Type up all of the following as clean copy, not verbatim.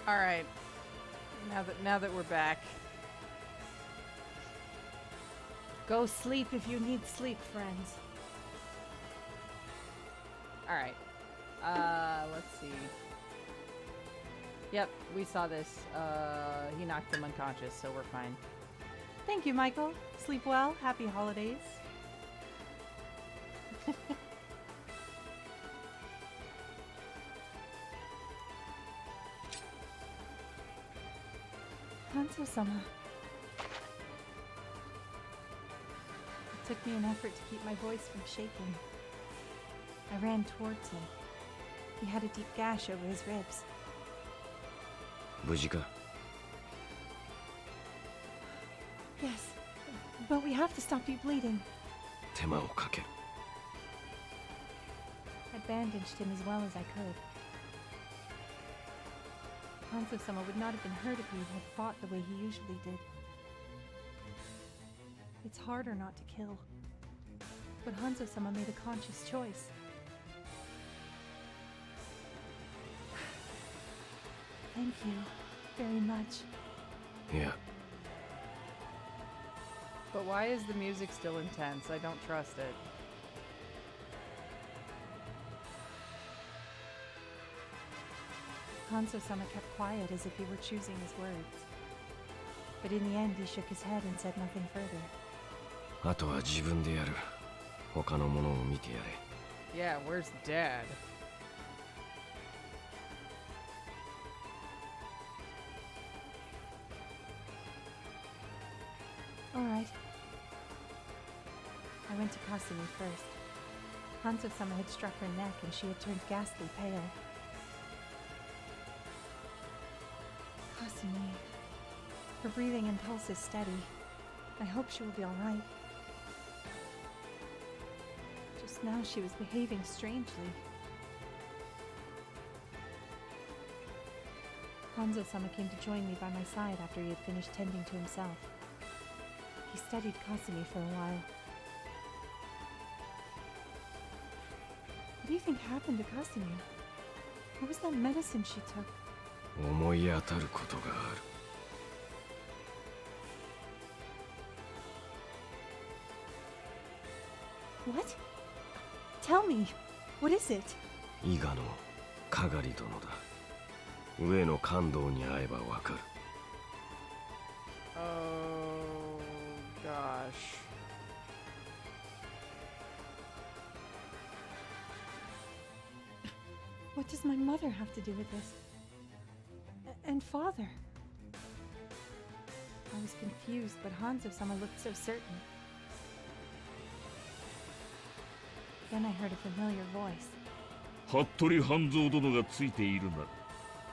All right. Now that we're back, go sleep if you need sleep, friends. All right. Let's see. Yep, we saw this. He knocked him unconscious, so we're fine. Thank you, Michael. Sleep well. Happy holidays. Hanzo-sama. It took me an effort to keep my voice from shaking. I ran towards him. He had a deep gash over his ribs. 無事か? Yes, but we have to stop you bleeding. 手間をかける. I bandaged him as well as I could. Hanzo-sama would not have been hurt if he had fought the way he usually did. It's harder not to kill. But Hanzo-sama made a conscious choice. Thank you very much. Yeah. But why is the music still intense? I don't trust it. Hanzo-sama kept quiet as if he were choosing his words. But in the end, he shook his head and said nothing further. あとは自分でやる. 他のものを見てやれ. Yeah, where's Dad? Alright. I went to Kasumi first. Hanzo-sama had struck her neck and she had turned ghastly pale. Kasumi. Her breathing and pulse is steady. I hope she will be alright. Just now she was behaving strangely. Hanzo-sama came to join me by my side after he had finished tending to himself. He studied Kasumi for a while. What do you think happened to Kasumi? What was that medicine she took? 思い当たることがある. What? Tell me. What is it? 伊賀のかがり殿だ. 上野勘道に会えばわかる. Oh, gosh. What does my mother have to do with this? And father? I was confused, but Hanzo-sama looked so certain. Then I heard a familiar voice. 服部半蔵殿がついているなら、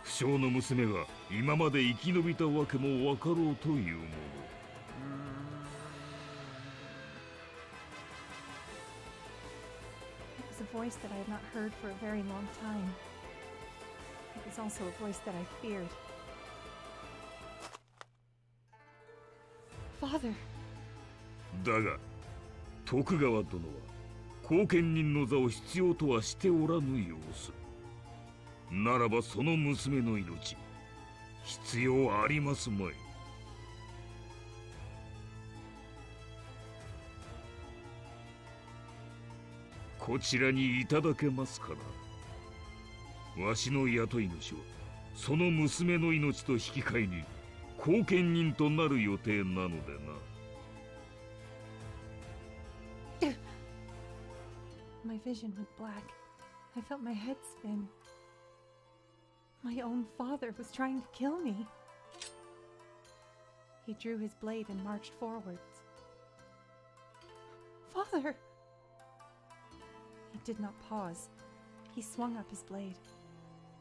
不肖の娘が今まで生き延びたわけもわかろうというもの。It was a voice that I had not heard for a very long time. It was also a voice that I feared. Father! だが、徳川殿は後見人の座を必要とはしておらぬ様子。ならばその娘の命、必要ありますまい。こちらにいただけますかな。わしの雇い主は、その娘の命と引き換えに、後見人となる予定なのでな。My vision went black. I felt my head spin. My own father was trying to kill me. He drew his blade and marched forwards. Father! He did not pause. He swung up his blade.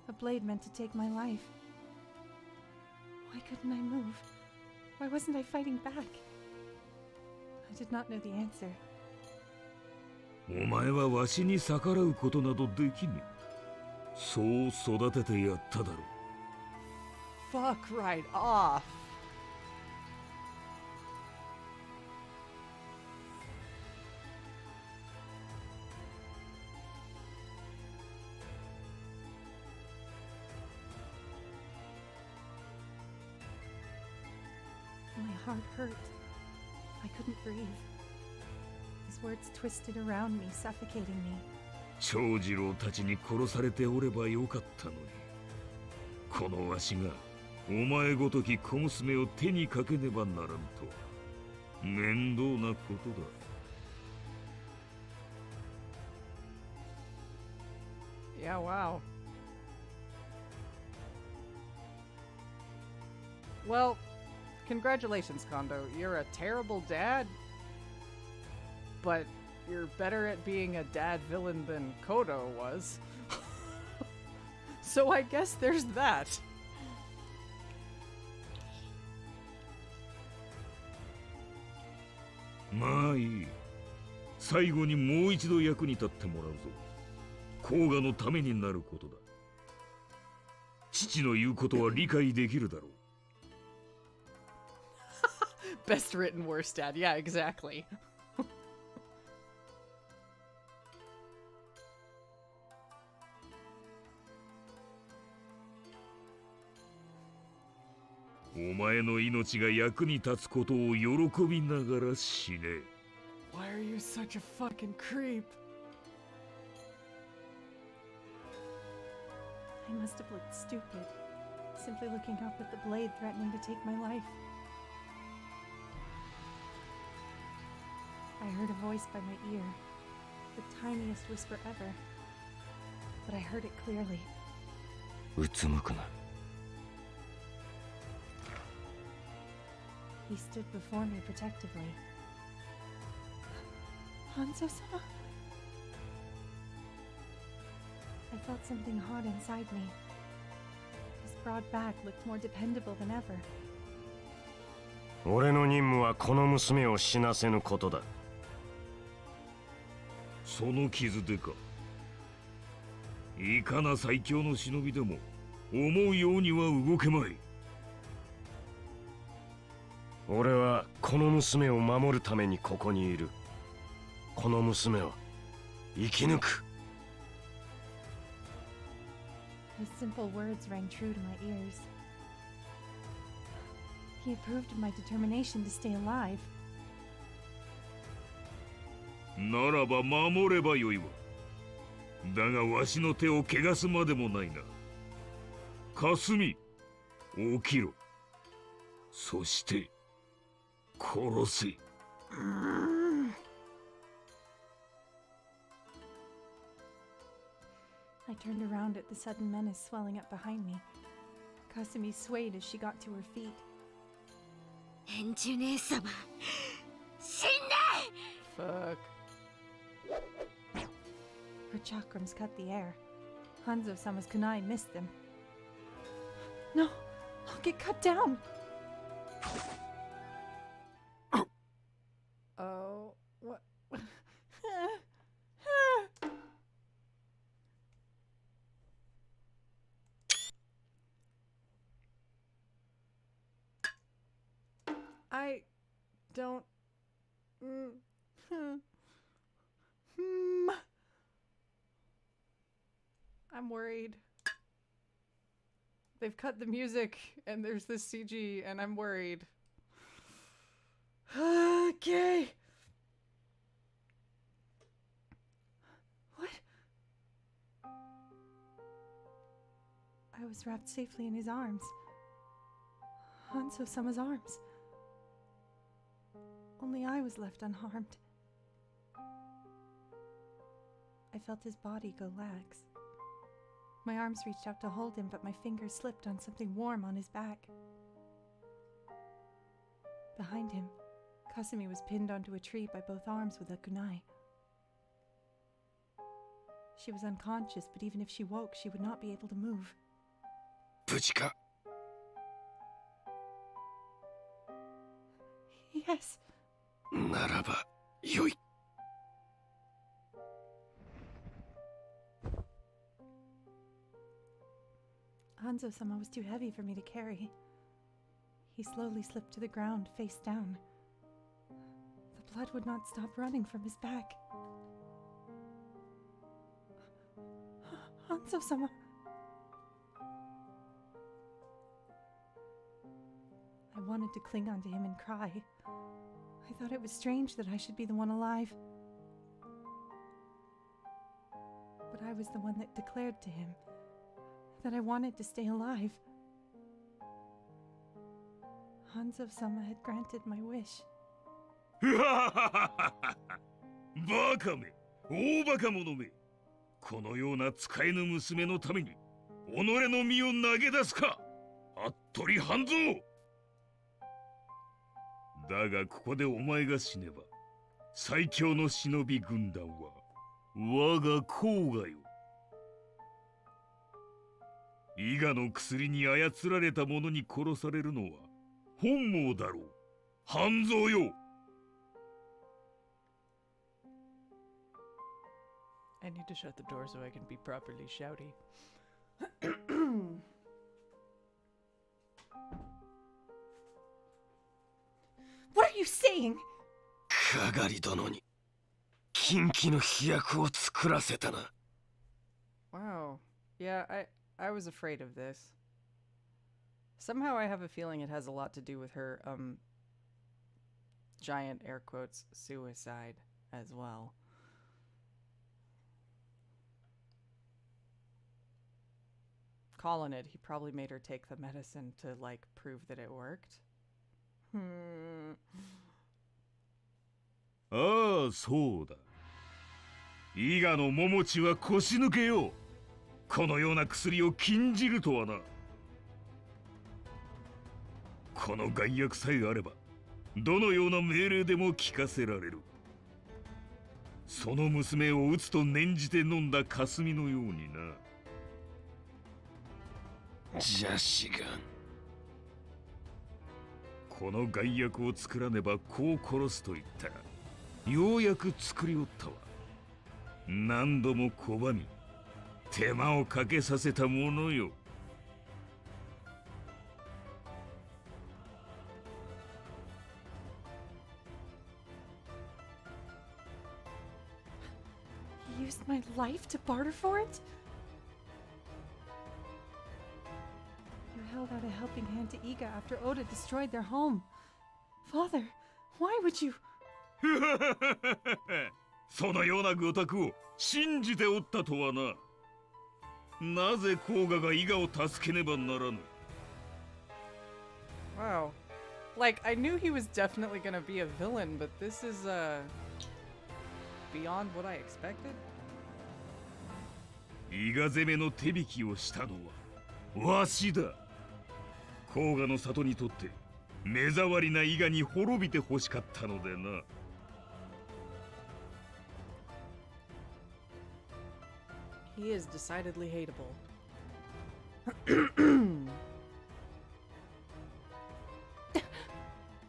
A blade meant to take my life. Why couldn't I move? Why wasn't I fighting back? I did not know the answer. お前はわしに逆らうことなどできぬ。そう育ててやっただろう。Fuck right off. heart hurt. I couldn't breathe. His words twisted around me, suffocating me. 長次郎たちに殺されておればよかったのに、このわしがお前ごとき小娘を手にかけねばならんとは面倒なことだ。Yeah, wow. Well, congratulations, Kondo. You're a terrible dad, but you're better at being a dad villain than Kodo was. So I guess there's that.まあいい。最後にもう一度役に立ってもらうぞ。甲賀のためになることだ。父の言うことは理解できるだろう。Best written, worst dad. Yeah, exactly. お前の命が役に立つことを喜びながら死ね。Why are you such a fucking creep? I must have looked stupid, simply looking up at the blade threatening to take my life. I heard a voice by my ear, the tiniest whisper ever, but I heard it clearly. うつむくな。 He stood before me protectively. Hanzo-sama? I felt something hot inside me. His broad back looked more dependable than ever. 俺の任務はこの娘を死なせぬことだ。その傷でか。いかな最強の忍びでも思うようには動けまい。俺はこの娘を守るためにここにいる。この娘は生き抜く。His simple words rang true to my ears. He approved of my determination to stay alive. ならば守ればよいわ。だがわしの手を汚すまでもないな。霞、起きろ。そして殺せ。I turned around at the sudden menace swelling up behind me. Kasumi swayed as she got to her feet. 円珠姉様、死んで！ Fuck. Her chakrams cut the air. Hanzo-sama's kunai missed them. No! I'll get cut down! Oh, what? I don't. I'm worried. They've cut the music and there's this CG and I'm worried. Okay. What? I was wrapped safely in his arms. Hanzo-sama's arms. Only I was left unharmed. I felt his body go lax. My arms reached out to hold him, but my fingers slipped on something warm on his back. Behind him, Kasumi was pinned onto a tree by both arms with a kunai. She was unconscious, but even if she woke, she would not be able to move. 無事か。 Yes. ならばよい。 Hanzo-sama was too heavy for me to carry. He slowly slipped to the ground, face down. The blood would not stop running from his back. Hanzo-sama. I wanted to cling onto him and cry. I thought it was strange that I should be the one alive. But I was the one that declared to him that I wanted to stay alive. Hanzo-sama had granted my wish. バカめ、大バカ者め。このような使えぬ娘のために己の身を投げ出すか、服部半蔵。だがここでお前が死ねば最強の忍び軍団は我が甲賀よ。伊賀の薬に操られた者に殺されるのは本望だろう、半蔵よ。I need to shut the door so I can be properly shouty. What are you saying? かがり殿に禁忌の飛躍を作らせたな。Wow. Yeah, I was afraid of this. Somehow I have a feeling it has a lot to do with her, giant air quotes, suicide as well. Calling it, he probably made her take the medicine to, like, prove that it worked. ああ、そうだ。伊賀の桃地は腰抜けよ。このような薬を禁じるとはな。この害悪さえあればどのような命令でも聞かせられる。その娘を撃つと念じて飲んだ霞のようにな。邪志願。この害悪を作らねば子を殺すと言ったらようやく作りおったわ。何度も拒み手間をかけさせたものよ。He used my life to barter for it? You held out a helping hand to Iga after Oda destroyed their home. Father, why would you... そのような御託を信じておったとはな。なぜ甲賀が伊賀を助けねばならぬ。 Wow. Like, I knew he was definitely gonna be a villain, but this is, beyond what I expected. 伊賀攻めの手引きをしたのはわしだ。甲賀の里にとって目障りな伊賀に滅びて欲しかったのでな。He is decidedly hateable.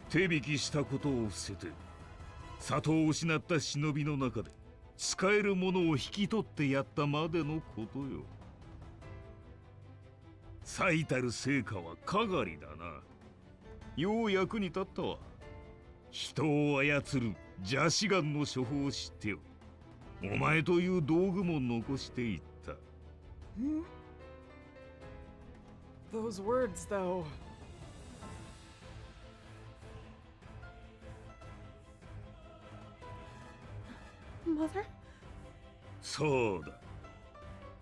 手引きしたことを伏せて里を失った忍びの中で使えるものを引き取ってやったまでのことよ。最たる成果はかがりだな。よう役に立ったわ。人を操る邪志願の処方を知ってよ。お前という道具も残していった。Those words, though. Mother? そうだ。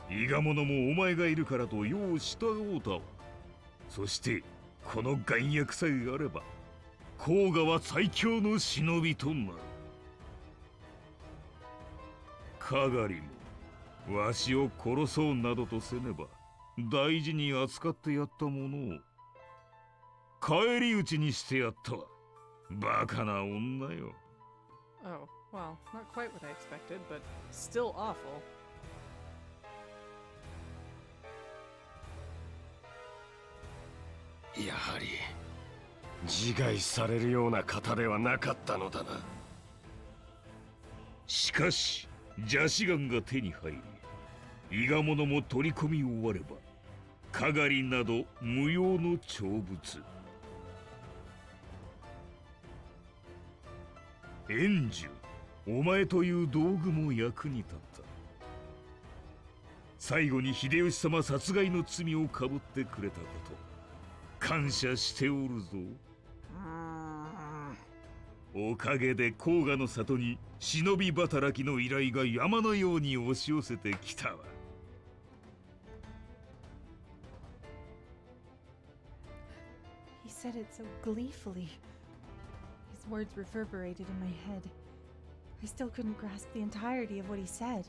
伊賀者もお前がいるからとよう従おうたわ。そしてこの眼薬さえあれば甲賀は最強の忍びとなる。かがりもわしを殺そうなどとせねば大事に扱ってやったものを返り討ちにしてやったわ。バカな女よ。 Oh, well, not quite what I expected, but still awful. やはり自害されるような方ではなかったのだな。しかし邪志願が手に入り伊賀者も取り込み終わればかがりなど無用の長物。援助、お前という道具も役に立った。最後に秀吉様殺害の罪をかぶってくれたこと感謝しておるぞ。おかげで甲賀の里に忍び働きの依頼が山のように押し寄せてきたわ。He said it so gleefully. His words reverberated in my head. I still couldn't grasp the entirety of what he said.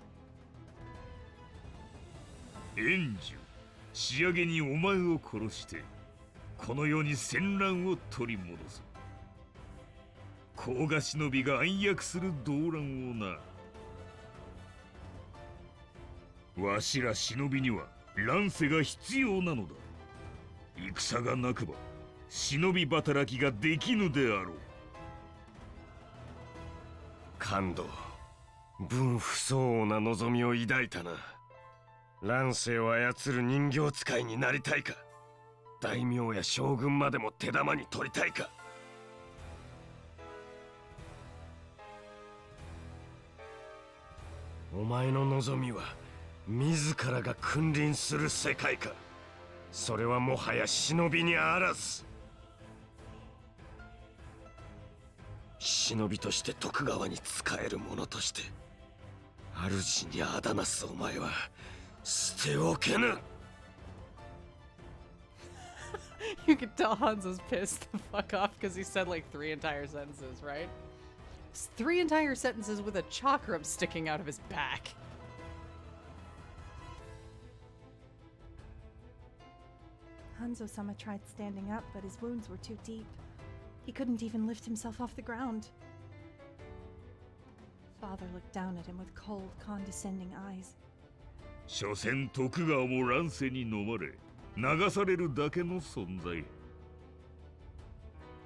援助、仕上げにお前を殺してこの世に戦乱を取り戻す。甲賀忍びが暗躍する動乱をな。わしら忍びには乱世が必要なのだ。戦がなくば忍び働きができぬであろう。感動、分不相応な望みを抱いたな。乱世を操る人形使いになりたいか、大名や将軍までも手玉に取りたいか。お前の望みは自らが君臨する世界か。それはもはや忍びにあらず。忍びとして徳川に仕える者として主にあだなすお前は捨ておけぬ。You could tell Hanzo's pissed the fuck off because he said like 3 entire sentences, right? It's 3 entire sentences with a chakram sticking out of his back. Hanzo-sama tried standing up, but his wounds were too deep. He couldn't even lift himself off the ground. Father looked down at him with cold, condescending eyes. 所詮徳川も乱世に飲まれ流されるだけの存在。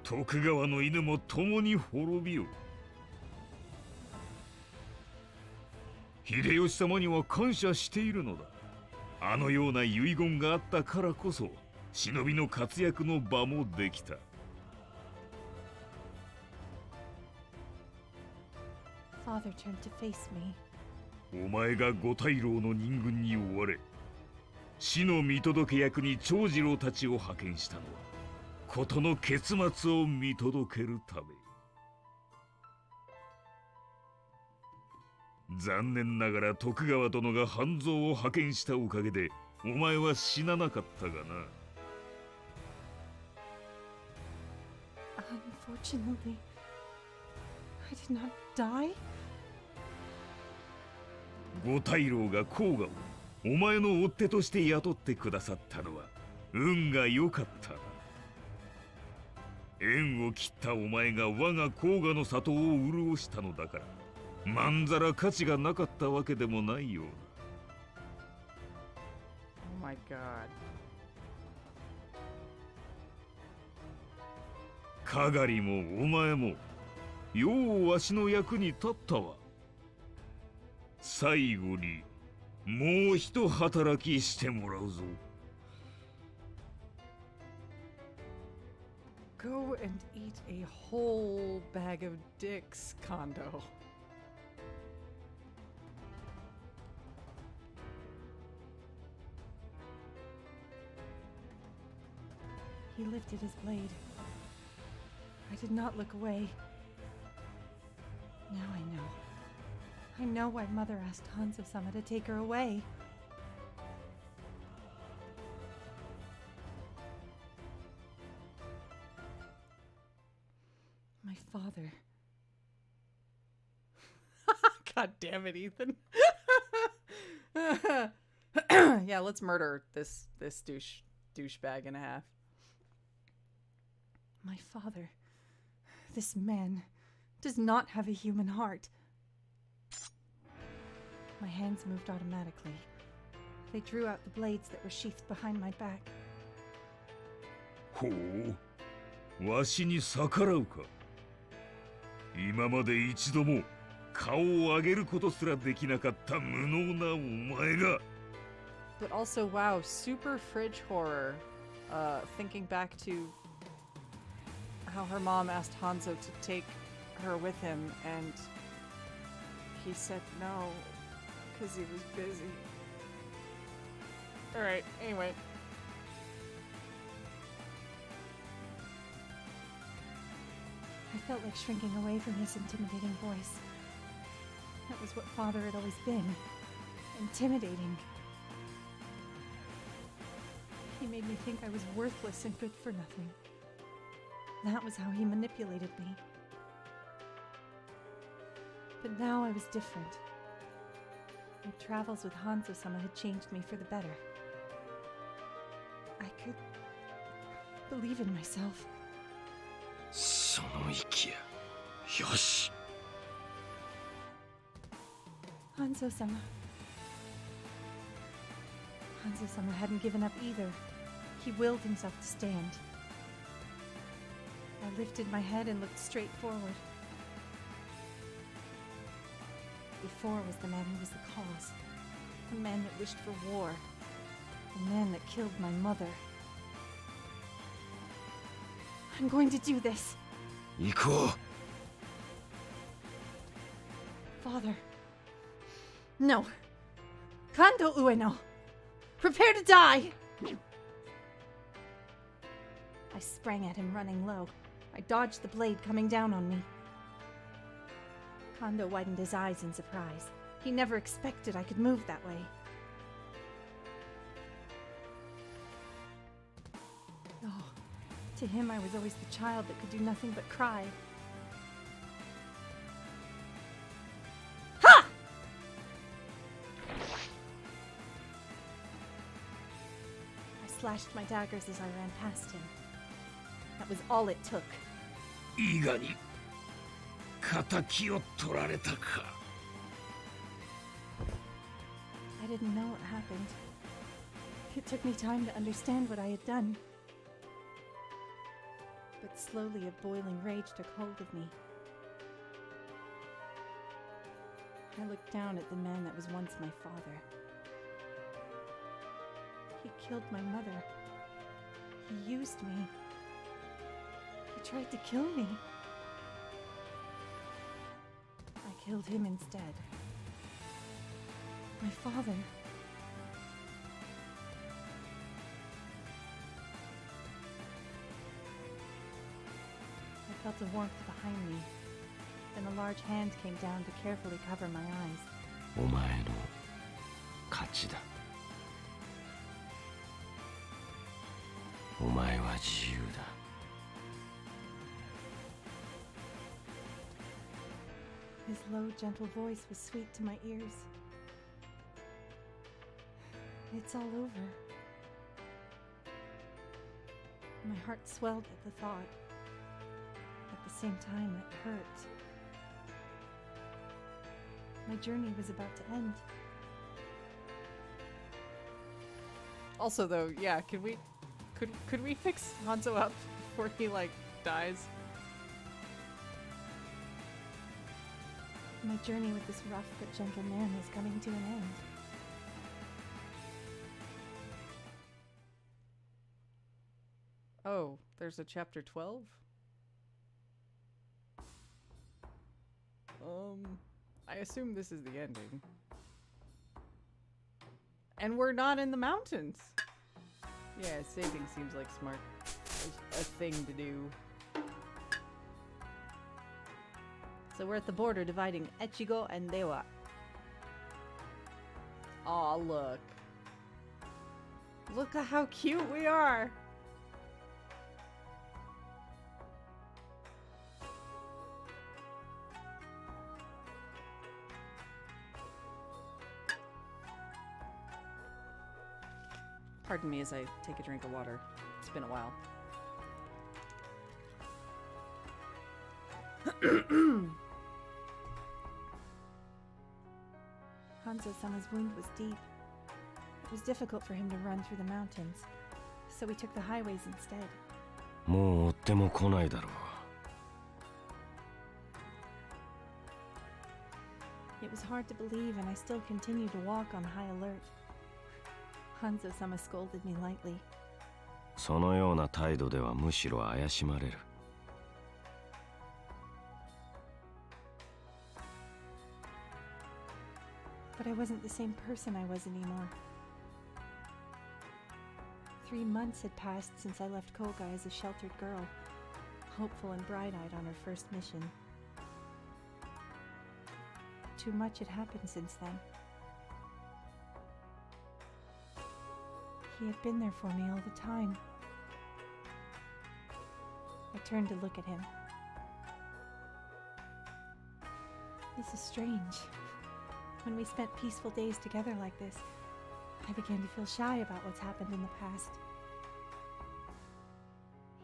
徳川の犬も共に滅びよ。秀吉様には感謝しているのだ。あのような遺言があったからこそ忍びの活躍の場もできた。Father turned to face me. お前が五大老の任軍に追われ死の見届け役に長次郎たちを派遣したのは事の結末を見届けるため。残念ながら徳川殿が半蔵を派遣したおかげでお前は死ななかったがな。Unfortunately, I did not die. 五大老が甲賀をお前の追っ手として雇ってくださったのは運が良かったな。縁を切ったお前が我が甲賀の里を潤したのだからまんざら価値がなかったわけでもないような。 Oh my god. かがりもお前もようわしの役に立ったわ。最後にもう一働きしてもらうぞ。 Go and eat a whole bag of dicks, Kondo. He lifted his blade. I did not look away. Now I know. I know why Mother asked Hanzo-sama to take her away. My father. God damn it, Ethan. Yeah, let's murder this douchebag and a half. My father. This man does not have a human heart. My hands moved automatically. They drew out the blades that were sheathed behind my back. ほう、わしに逆らうか。今まで一度も顔を上げることすらできなかった無能なお前が。 But also, wow, super fridge horror. Thinking back to how her mom asked Hanzo to take her with him, and he said no because he was busy. Alright, anyway. I I felt like shrinking away from his intimidating voice. That was what Father had always been. Intimidating. He made me think I was worthless and good for nothing. That was how he manipulated me. But now I was different. My travels with Hanzo-sama had changed me for the better. I could believe in myself. その息や。よし。Hanzo-sama. Hanzo-sama hadn't given up either. He willed himself to stand. I lifted my head and looked straight forward. Before was the man who was the cause. The man that wished for war. The man that killed my mother. I'm going to do this. 行こう。 Father. No. Kando Ueno. Prepare to die! I sprang at him, running low. I dodged the blade coming down on me. Kando widened his eyes in surprise. He never expected I could move that way. Oh, to him I was always the child that could do nothing but cry. Ha! I slashed my daggers as I ran past him. That was all it took. 伊賀に仇を取られたか。 I didn't know what happened. It took me time to understand what I had done. But slowly a boiling rage took hold of me. I looked down at the man that was once my father. He killed my mother. He used me. He tried to kill me. I killed him instead. My father. I felt a warmth behind me. Then a large hand came down to carefully cover my eyes. お前の勝ちだ。お前は自由だ。 His low, gentle voice was sweet to my ears. It's all over. My heart swelled at the thought. At the same time, it hurt. My journey was about to end. Also, though, yeah, could we fix Hanzo up before he dies? My journey with this rough but gentle man was coming to an end. Oh, there's a chapter 12? I assume this is the ending. And we're not in the mountains! Yeah, saving seems like smart. A thing to do. So we're at the border dividing Echigo and Dewa. Aw, look. Look at how cute we are! Pardon me as I take a drink of water. It's been a while. Hanzo-sama's wound was deep. It was difficult for him to run through the mountains, so we took the highways instead. もう追っても来ないだろう。 It was hard to believe, and I still continued to walk on high alert. Hanzo-sama scolded me lightly. そのような態度ではむしろ怪しまれる。 But I wasn't the same person I was anymore. 3 months had passed since I left Koga as a sheltered girl. hopeful and bright-eyed on her first mission. Too much had happened since then. He had been there for me all the time. I turned to look at him. This is strange. When we spent peaceful days together like this, I began to feel shy about what's happened in the past.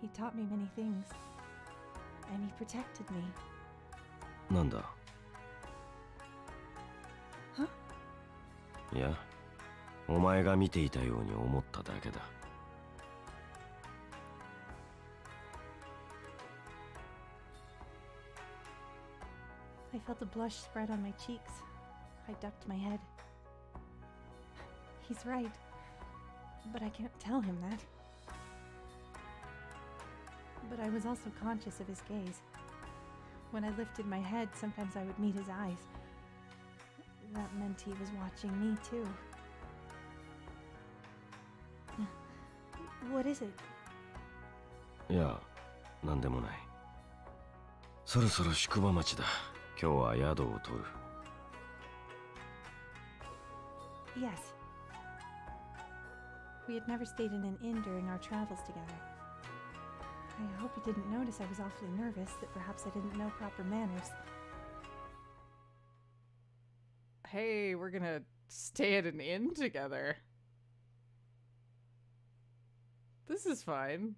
He taught me many things, and he protected me. なんだ? Huh? いや、お前が見ていたように思っただけだ。I felt a blush spread on my cheeks. I ducked my head. He's right, but I can't tell him that. But I was also conscious of his gaze. When I lifted my head, sometimes I would meet his eyes. That meant he was watching me too. What is it? いや、なんでもない。そろそろ宿場町だ。今日は宿を取る。Yes. We had never stayed in an inn during our travels together. I hope he didn't notice I was awfully nervous, that perhaps I didn't know proper manners. Hey, we're gonna stay at an inn together. This is fine.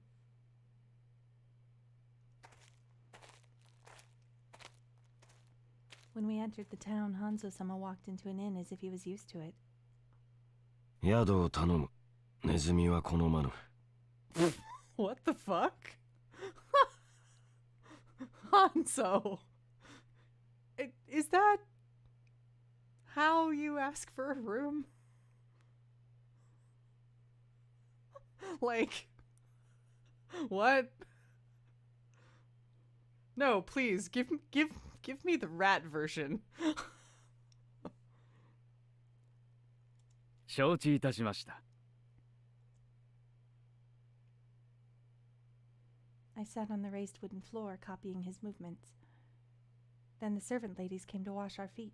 When we entered the town, Hanzo-sama walked into an inn as if he was used to it. 宿を頼む。ネズミは好まぬ。What the fuck? Hanzo! Is that how you ask for a room? Like, what? No, please, give me the rat version. 承知いたしました。I sat on the raised wooden floor, copying his movements. Then the servant ladies came to wash our feet.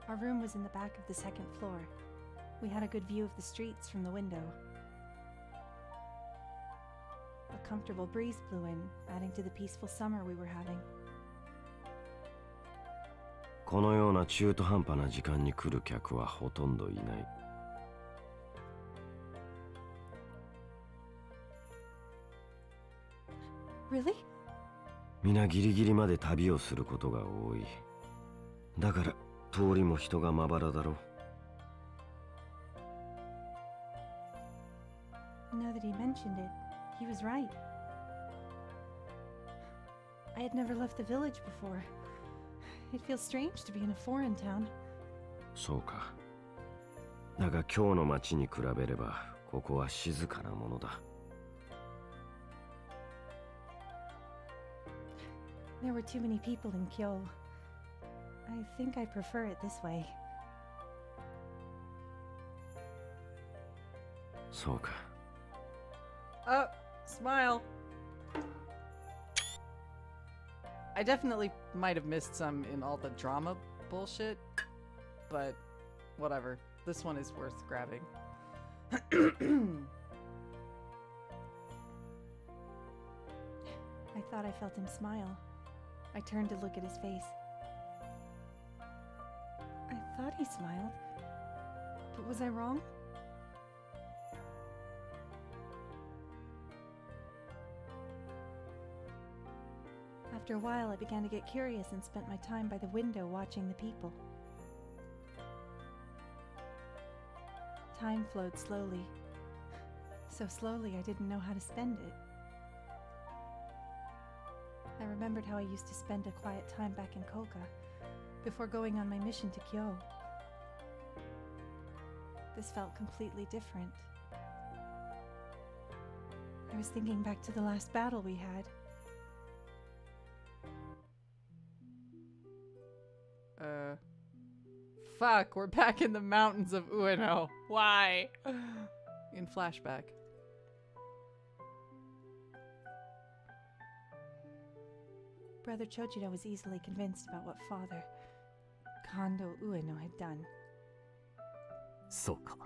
Our room was in the back of the second floor. We had a good view of the streets from the window. A comfortable breeze blew in, adding to the peaceful summer we were having. このような中途半端な時間に来る客はほとんどいない。Really? 皆ギリギリまで旅をすることが多い。だから通りも人がまばらだろう。Now that he mentioned it, he was right. I had never left the village before. It feels strange to be in a foreign town. そうか。だが今日の街に比べれば、ここは静かなものだ。There were too many people in Kyo. I think I prefer it this way. そうか。Oh, smile. I definitely might have missed some in all the drama bullshit, but whatever. This one is worth grabbing. I thought I felt him smile. I turned to look at his face. I thought he smiled. But was I wrong? After a while, I began to get curious and spent my time by the window watching the people. Time flowed slowly. So slowly I didn't know how to spend it. I remembered how I used to spend a quiet time back in Koka before going on my mission to Kyo. This felt completely different. I was thinking back to the last battle we had. Fuck, we're back in the mountains of Ueno. Why? In flashback. Brother Chojiro was easily convinced about what father, Kondo Ueno, had done. そうか、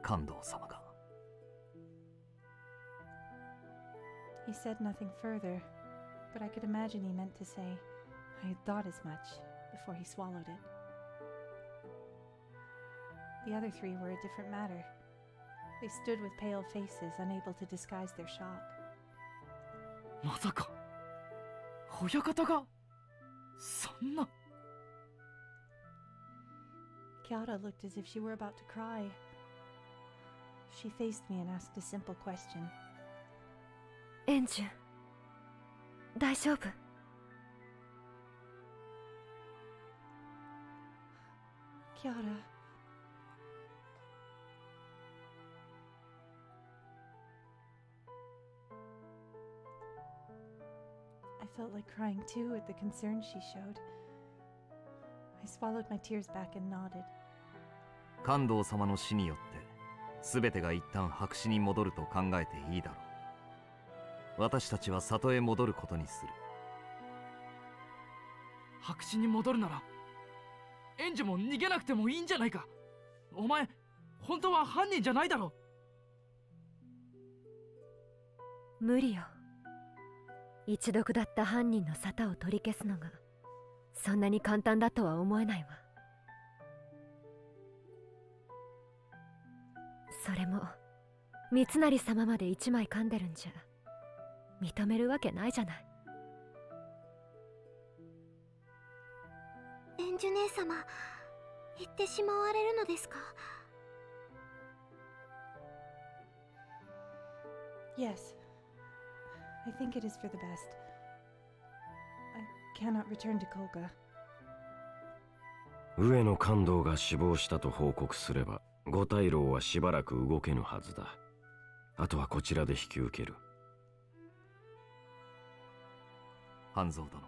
感動様が。He said nothing further, but I could imagine he meant to say, I had thought as much, before he swallowed it. The other three were a different matter. They stood with pale faces, unable to disguise their shock. まさか親方がそんな。 Kiara looked as if she were about to cry. She faced me and asked a simple question. エンジュン、大丈夫？ Kiara. I felt like crying too at the concern she showed. I swallowed my tears back and nodded. 感動様の死によって全てが一旦白紙に戻ると考えていいだろう。私たちは里へ戻ることにする。白紙に戻るならエンジュも逃げなくてもいいんじゃないか。お前本当は犯人じゃないだろ。無理よ。一度下った犯人の沙汰を取り消すのがそんなに簡単だとは思えないわ。それも三成様まで一枚噛んでるんじゃ認めるわけないじゃない。エンジュ姉様、言ってしまわれるのですか？ Yes. I think it is for the best. I cannot return to Koga. 上野感動が死亡したと報告すれば五大老はしばらく動けぬはずだ。あとはこちらで引き受ける。半蔵殿、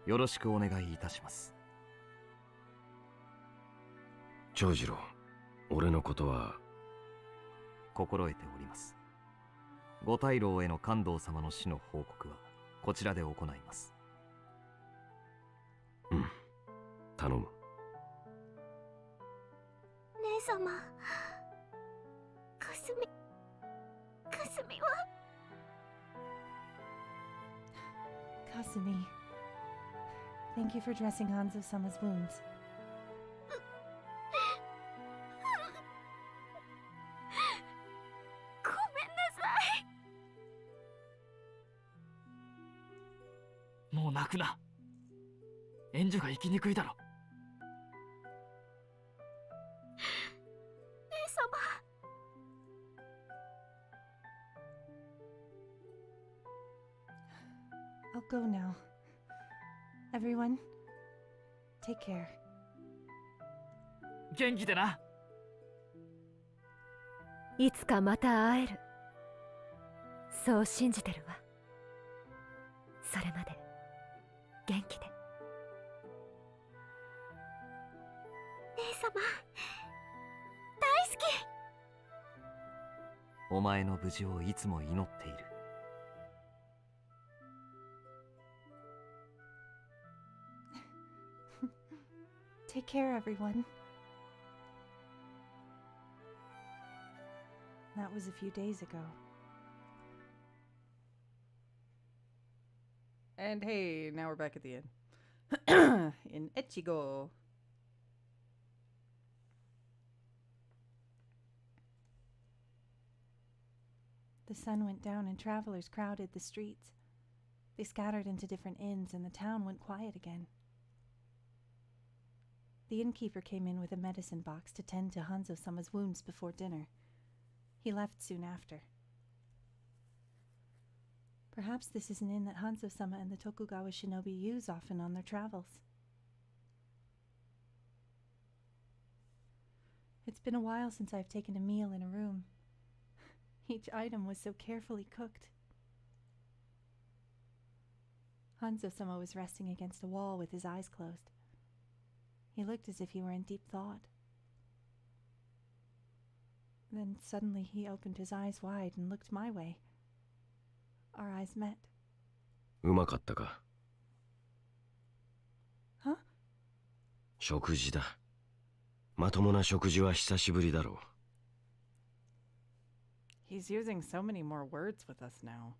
よろしくお願いいたします。長次郎、俺のことは心得ております。五大老への感動様の死の報告はこちらで行います。うん、頼む。姉様、かすみは Kasumi. Thank you for dressing Hanzo-sama's wounds. ごめんなさい。もう泣くな。エンジュが生きにくいだろ。姉様、 I'll go now. Everyone, take care. 元気でな。いつかまた会える。そう信じてるわ。それまで元気で。姉様、大好き。お前の無事をいつも祈っている。Take care, everyone. That was a few days ago. And hey, now we're back at the inn. In Echigo. The sun went down and travelers crowded the streets. They scattered into different inns and the town went quiet again. The innkeeper came in with a medicine box to tend to Hanzo-sama's wounds before dinner. He left soon after. Perhaps this is an inn that Hanzo-sama and the Tokugawa shinobi use often on their travels. It's been a while since I've taken a meal in a room. Each item was so carefully cooked. Hanzo-sama was resting against a wall with his eyes closed. He looked as if he were in deep thought. Then suddenly he opened his eyes wide and looked my way. Our eyes met. うまかったか？ Huh? 食事だ。まともな食事は久しぶりだろう。 He's using so many more words with us now.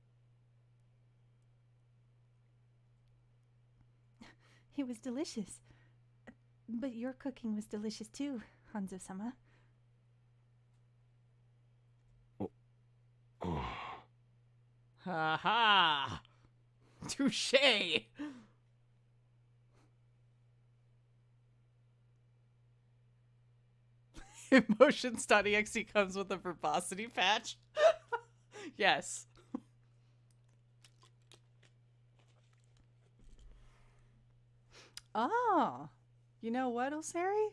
It was delicious. But your cooking was delicious too, Hanzo-sama. Ha ha! Touche! Emotions.exe comes with a verbosity patch. Yes. Ah, you know what, Osari?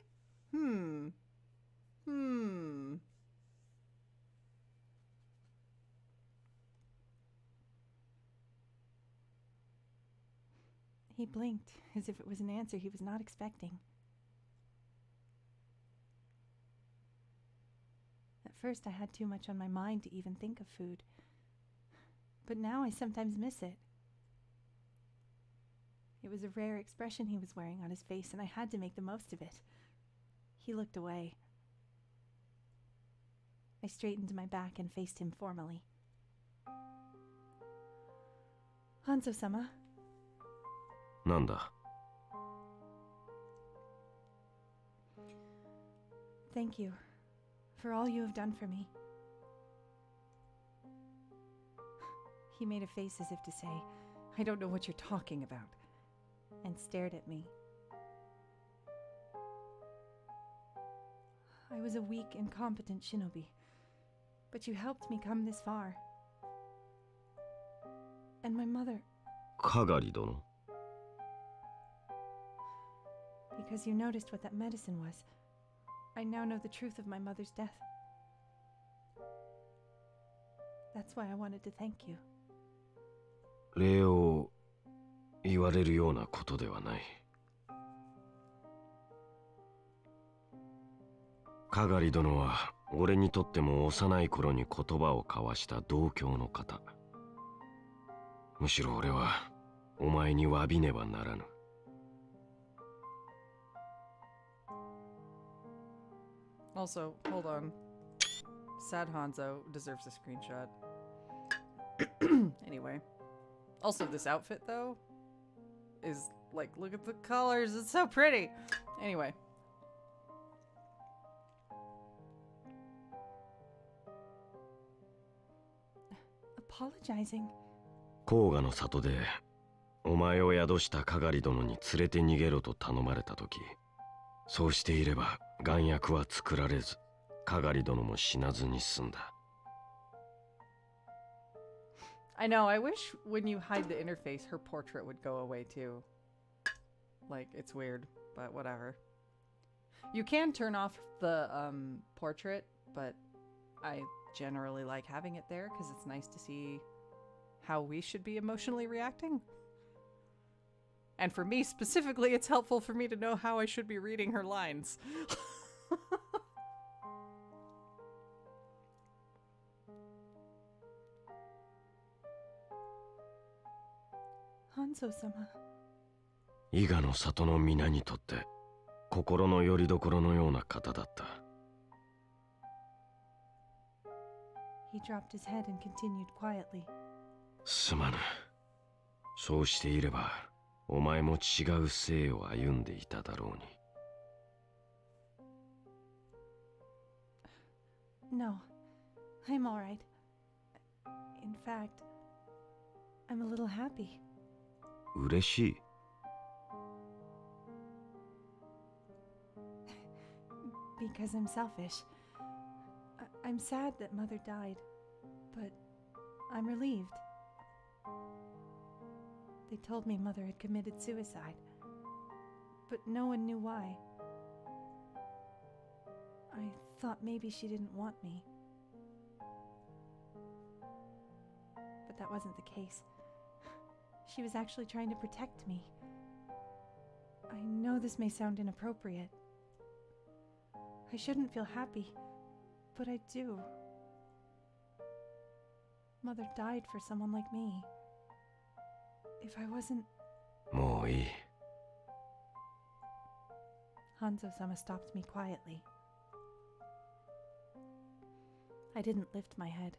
Hmm. He blinked, as if it was an answer he was not expecting. At first I had too much on my mind to even think of food. But now I sometimes miss it. It was a rare expression he was wearing on his face, and I had to make the most of it. He looked away. I straightened my back and faced him formally. Hanzo-sama. なんだ？ Thank you for all you have done for me. He made a face as if to say, I don't know what you're talking about, and stared at me. I was a weak, incompetent shinobi, but you helped me come this far. And my mother, かがり殿。 because you noticed what that medicine was, I now know the truth of my mother's death. That's why I wanted to thank you. 礼を言われるようなことではない。かがり殿は俺にとっても幼い頃に言葉を交わした同郷の方。むしろ俺はお前に詫びねばならぬ。 Also, hold on. Sad Hanzo deserves a screenshot. Anyway. Also, this outfit, though, is like, look at the colors. It's so pretty. Anyway. Apologizing. 甲賀の里でお前を宿したかがり殿に連れて逃げろと頼まれた時、そうしていれば丸薬は作られず、かがり殿も死なずに済んだ。 I know, I wish when you hide the interface, her portrait would go away too. Like, it's weird, but whatever. You can turn off the portrait, but I generally like having it there because it's nice to see how we should be emotionally reacting. And for me specifically, it's helpful for me to know how I should be reading her lines. Hanzo-sama. 伊賀の里の皆にとって心の拠り所のような方だった。 He dropped his head and continued quietly. すまぬ。そうしていればお前も違う生を歩んでいただろうに。 No, I'm all right. In fact, I'm a little happy. 嬉しい。 Because I'm selfish. I'm sad that Mother died, but I'm relieved. They told me Mother had committed suicide, but no one knew why. I thought maybe she didn't want me. But that wasn't the case. She was actually trying to protect me. I know this may sound inappropriate. I shouldn't feel happy, but I do. Mother died for someone like me. if I wasn't... もういい。 Hanzo-sama stopped me quietly. I didn't lift my head.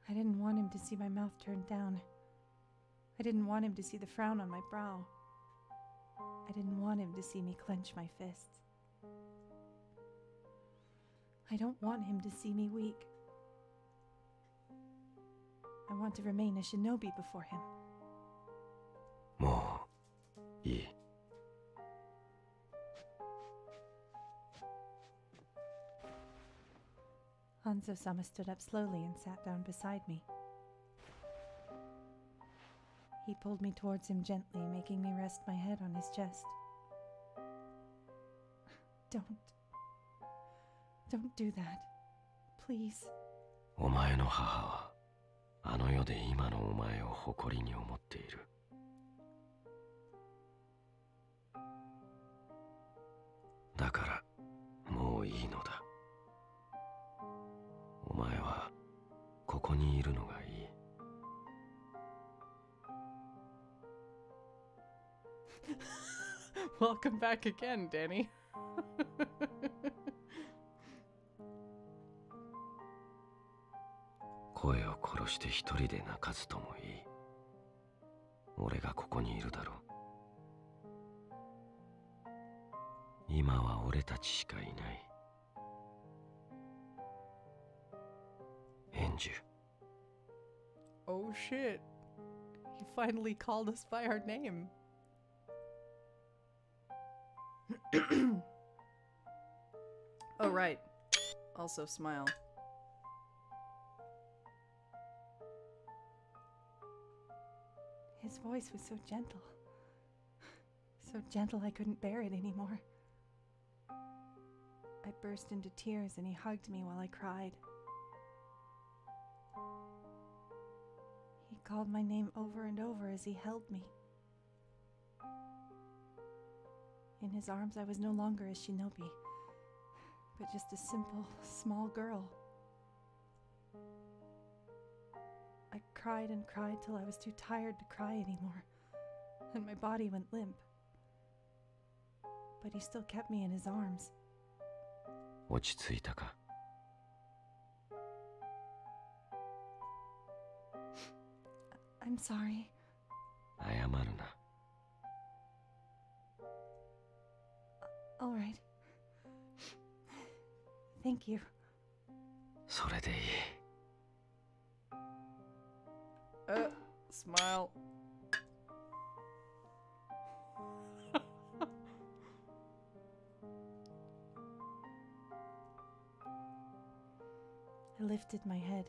I didn't want him to see my mouth turned down. I didn't want him to see the frown on my brow. I didn't want him to see me clench my fists. I don't want him to see me weak. I want to remain a shinobi before him. もういい。 Hanzo-sama stood up slowly and sat down beside me. He pulled me towards him gently, making me rest my head on his chest. Don't do that. Please. お前の母はあの世で今のお前を誇りに思っている。だからもういいのだ。お前はここにいるのがいい。 Welcome back again, Danny. 声を殺して一人で泣かずともいい。俺がここにいるだろう。今は俺たちしかいない。エンジュ。 Oh shit. He finally called us by our name. Oh, right. Also smile. His voice was so gentle. So gentle I couldn't bear it anymore. I burst into tears and he hugged me while I cried. He called my name over and over as he held me. In his arms I was no longer a shinobi, but just a simple, small girl. I cried and cried till I was too tired to cry anymore, and my body went limp. But he still kept me in his arms. 落ち着いたか。 I'm sorry. 謝るな。 All right. Thank you. それでいい。 Smile. I lifted my head.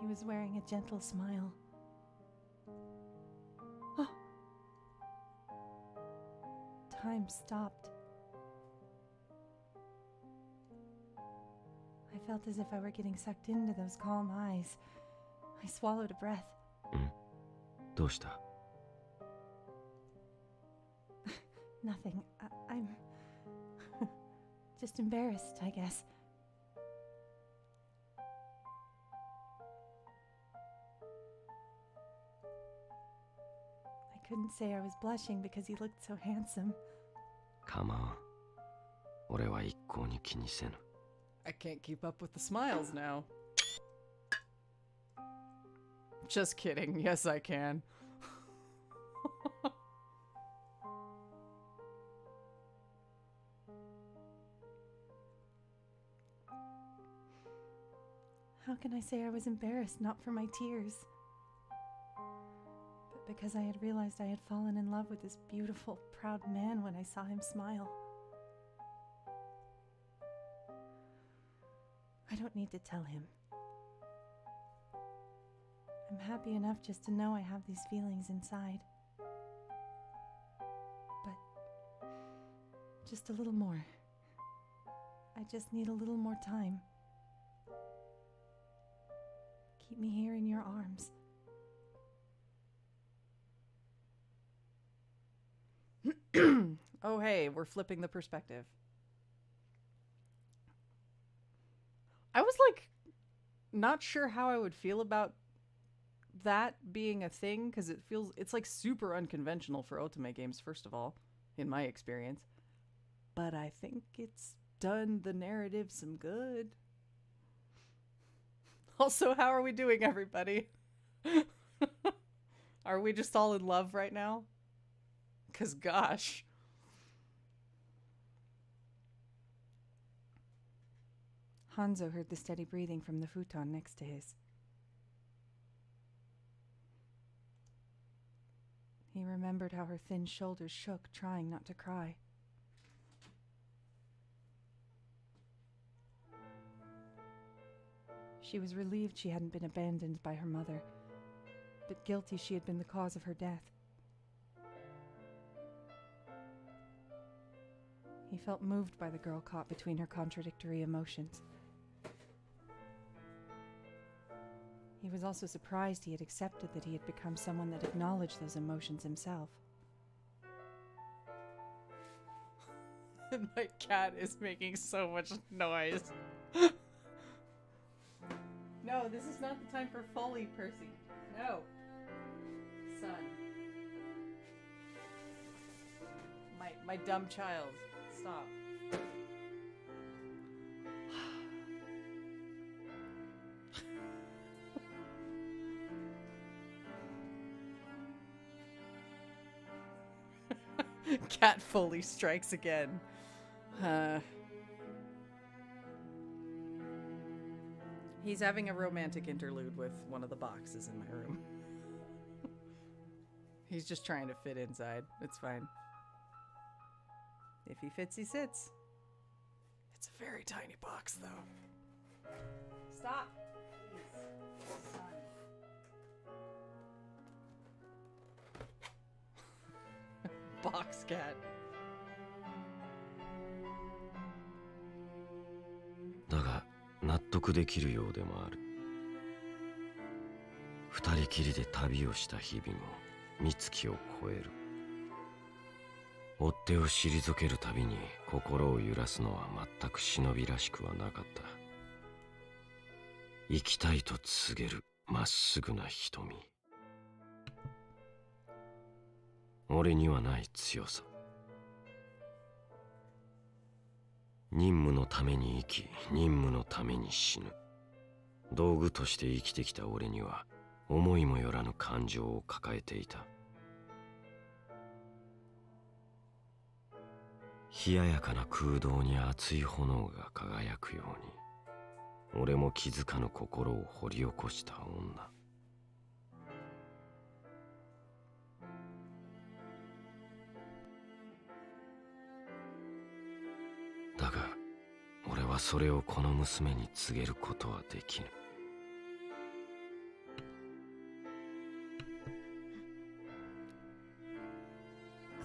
He was wearing a gentle smile. Oh! Time stopped. I felt as if I were getting sucked into those calm eyes. I swallowed a breath. どうした？ Nothing. I'm just embarrassed, I guess. I couldn't say I was blushing because he looked so handsome. かまん。俺は一向に気にせぬ。 I can't keep up with the smiles now. Just kidding. Yes, I can. How can I say I was embarrassed not for my tears, but because I had realized I had fallen in love with this beautiful, proud man when I saw him smile? I don't need to tell him. I'm happy enough just to know I have these feelings inside. But just a little more. I just need a little more time. Keep me here in your arms. Oh, hey, we're flipping the perspective. I was like not sure how I would feel about that being a thing, because it's like super unconventional for otome games, first of all, in my experience. But I think it's done the narrative some good. Also, how are we doing, everybody? Are we just all in love right now? Because gosh. Hanzo heard the steady breathing from the futon next to his. He remembered how her thin shoulders shook, trying not to cry. She was relieved she hadn't been abandoned by her mother, but guilty she had been the cause of her death. He felt moved by the girl caught between her contradictory emotions. He was also surprised he had accepted that he had become someone that acknowledged those emotions himself. My cat is making so much noise. No, this is not the time for Foley, Percy. No. Son. My dumb child. Stop. Cat Foley strikes again. He's having a romantic interlude with one of the boxes in my room. He's just trying to fit inside. It's fine. If he fits, he sits. It's a very tiny box, though. Stop! Please. Son. Box cat. だが納得できるようでもある。二人きりで旅をした日々も三月を超える。追っ手を退けるたびに心を揺らすのは全く忍びらしくはなかった。生きたいと告げるまっすぐな瞳。俺にはない強さ。任務のために生き、任務のために死ぬ。道具として生きてきた俺には思いもよらぬ感情を抱えていた。冷ややかな空洞に熱い炎が輝くように、俺も気づかぬ心を掘り起こした女。だが、俺はそれをこの娘に告げることはできぬ。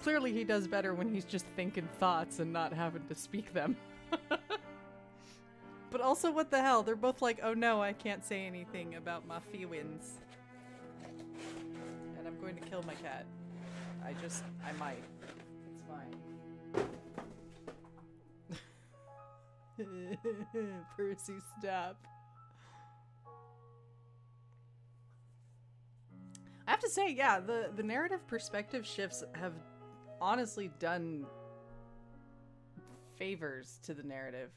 Clearly he does better when he's just thinking thoughts and not having to speak them. But also, what the hell? They're both like, oh no, I can't say anything about my feelings. And I'm going to kill my cat. I might. It's fine. Percy, stop. I have to say, yeah, the narrative perspective shifts have honestly done favors to the narrative.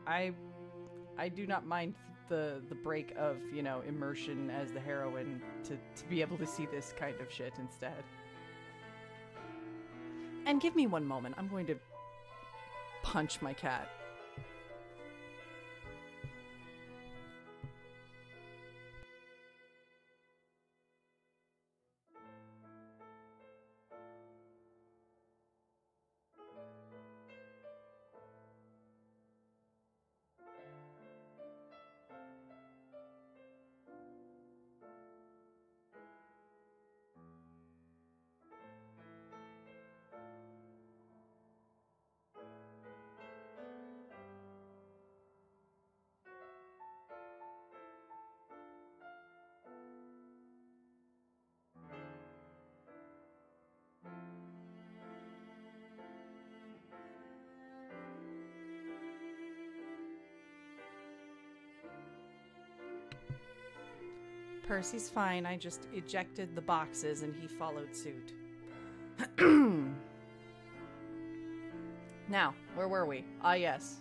I do not mind the break of, you know, immersion as the heroine to be able to see this kind of shit instead. And give me one moment. I'm going to punch my cat. Percy's fine. I just ejected the boxes and he followed suit. Now, where were we? Ah, yes.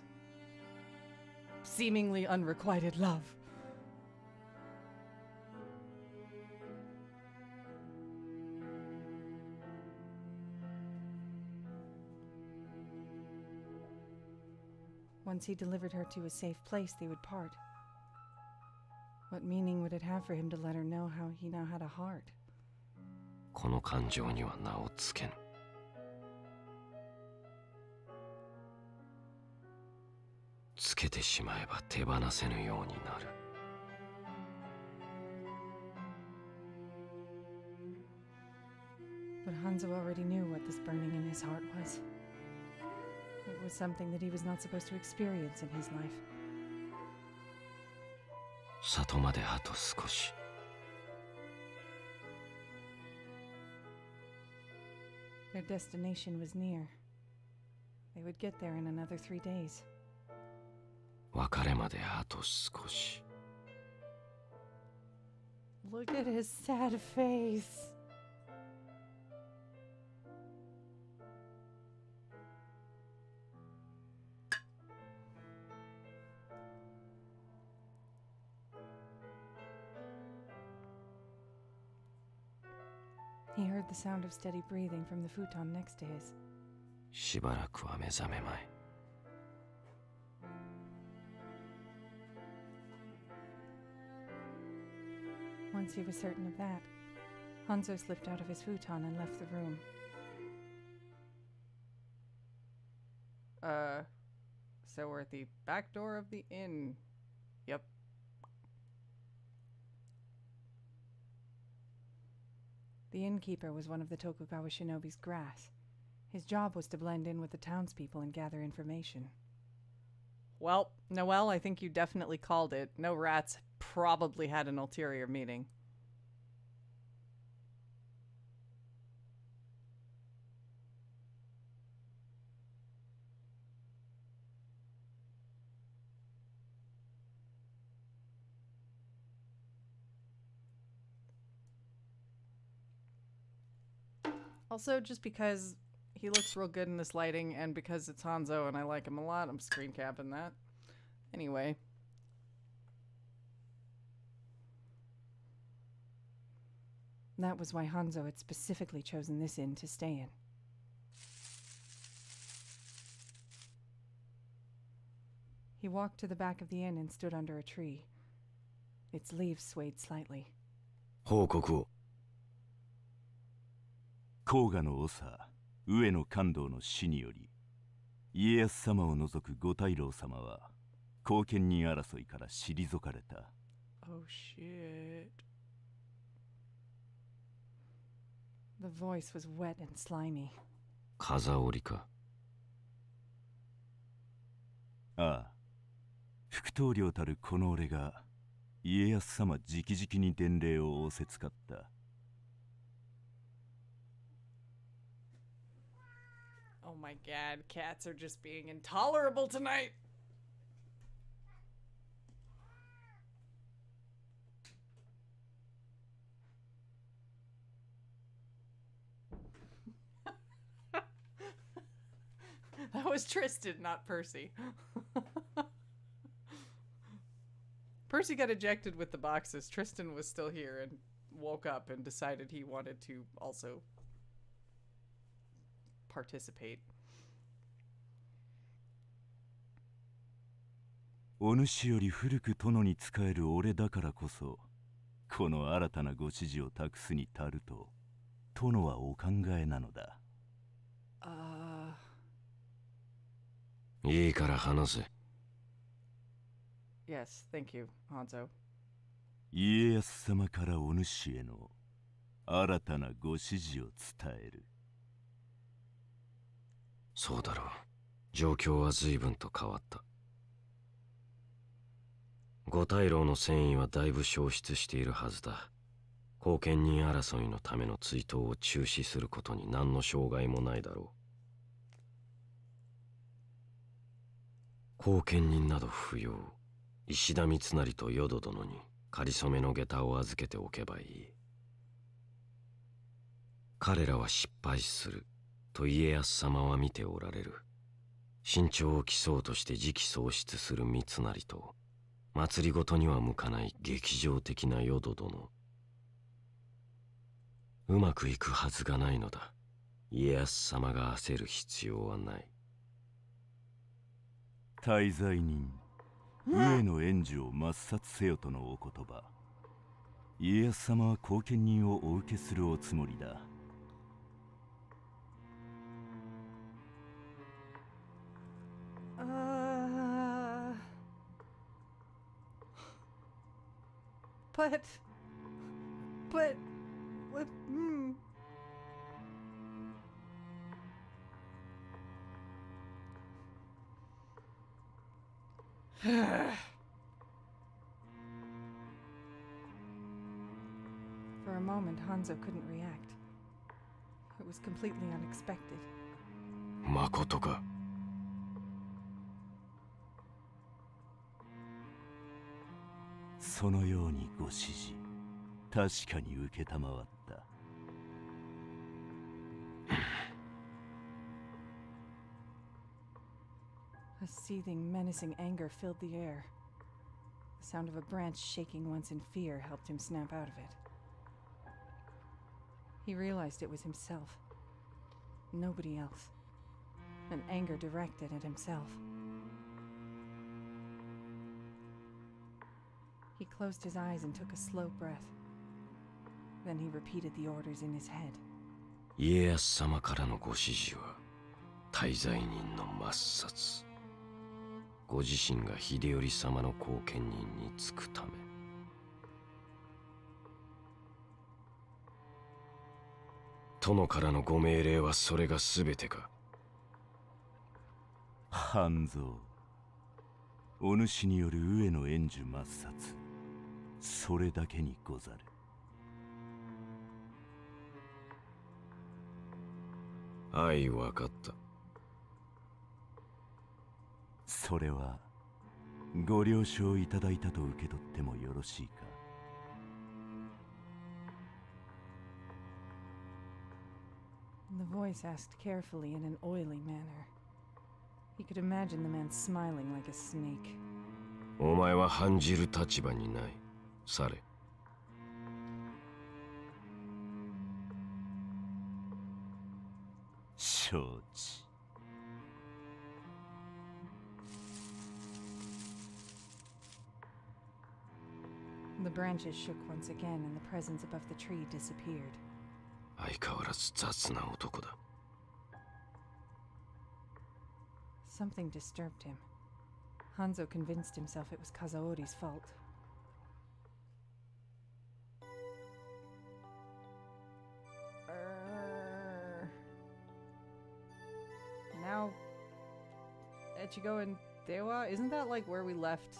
Seemingly unrequited love. Once he delivered her to a safe place, they would part. What meaning would it have for him to let her know how he now had a heart? この感情には名をつけぬ。つけてしまえば手放せぬようになる。But Hanzo already knew what this burning in his heart was. It was something that he was not supposed to experience in his life. 里まであと少し。Their destination was near. They would get there in another 3 days. 別れまであと少し。Look at his sad face. He heard the sound of steady breathing from the futon next to his. しばらくは目覚めまい。Once he was certain of that, Hanzo slipped out of his futon and left the room. So we're at the back door of the inn. Yep. The innkeeper was one of the Tokugawa shinobi's grass. His job was to blend in with the townspeople and gather information. Well, Noelle, I think you definitely called it. No rats probably had an ulterior meaning. Also, just because he looks real good in this lighting and because it's Hanzo and I like him a lot, I'm screen capping that. Anyway. That was why Hanzo had specifically chosen this inn to stay in. He walked to the back of the inn and stood under a tree. Its leaves swayed slightly. 報告を。甲賀の長上野勘道の死により家康様を除く五太郎様は後見人争いから退かれた。 Oh shit. The voice was wet and slimy. 風織か。ああ、副棟梁たるこの俺が家康様直々に伝令を仰せつかった。Oh my god, cats are just being intolerable tonight. That was Tristan, not Percy. Percy got ejected with the boxes. Tristan was still here and woke up and decided he wanted to also participate. お主より古く殿に仕える俺だからこそこの新たなご指示を託すに足ると殿はお考えなのだ。いいから話せ。Yes, thank you, Hanzo. 家康様からお主への新たなご指示を伝える。そうだろう。状況は随分と変わった。五太郎の戦意はだいぶ消失しているはずだ。後見人争いのための追悼を中止することに何の障害もないだろう。後見人など不要。石田三成と淀殿に仮初めの下駄を預けておけばいい。彼らは失敗すると家康様は見ておられる。身長を競うとして時期喪失する三成と、祭りごとには向かない劇場的な淀殿。うまくいくはずがないのだ。家康様が焦る必要はない。大罪人上野援助を抹殺せよとのお言葉。家康様は後見人をお受けするおつもりだ。But, For a moment, Hanzo couldn't react. It was completely unexpected. まことか。そのようにご指示、確かに承った。A seething, menacing anger filled the air. The sound of a branch shaking once in fear helped him snap out of it. He realized it was himself. Nobody else. An anger directed at himself. He closed his eyes and took a slow breath. Then he repeated the orders in his head. 家康様からのご指示は大罪人の抹殺。ご自身が秀頼様の後見人につくため。殿からのご命令はそれが全てか。半蔵、お主による上野援助抹殺、それだけにござる。はい、わかった。それはご了承いただいたと受け取ってもよろしいか。The voice asked carefully in an oily manner. He could imagine the man smiling like a snake. お前は判じる立場にない。され。承知。The branches shook once again and the presence above the tree disappeared. 相変わらず雑な男だ。Something disturbed him. Hanzo convinced himself it was Kazaori's fault. Now, Echigo and Dewa, isn't that like where we left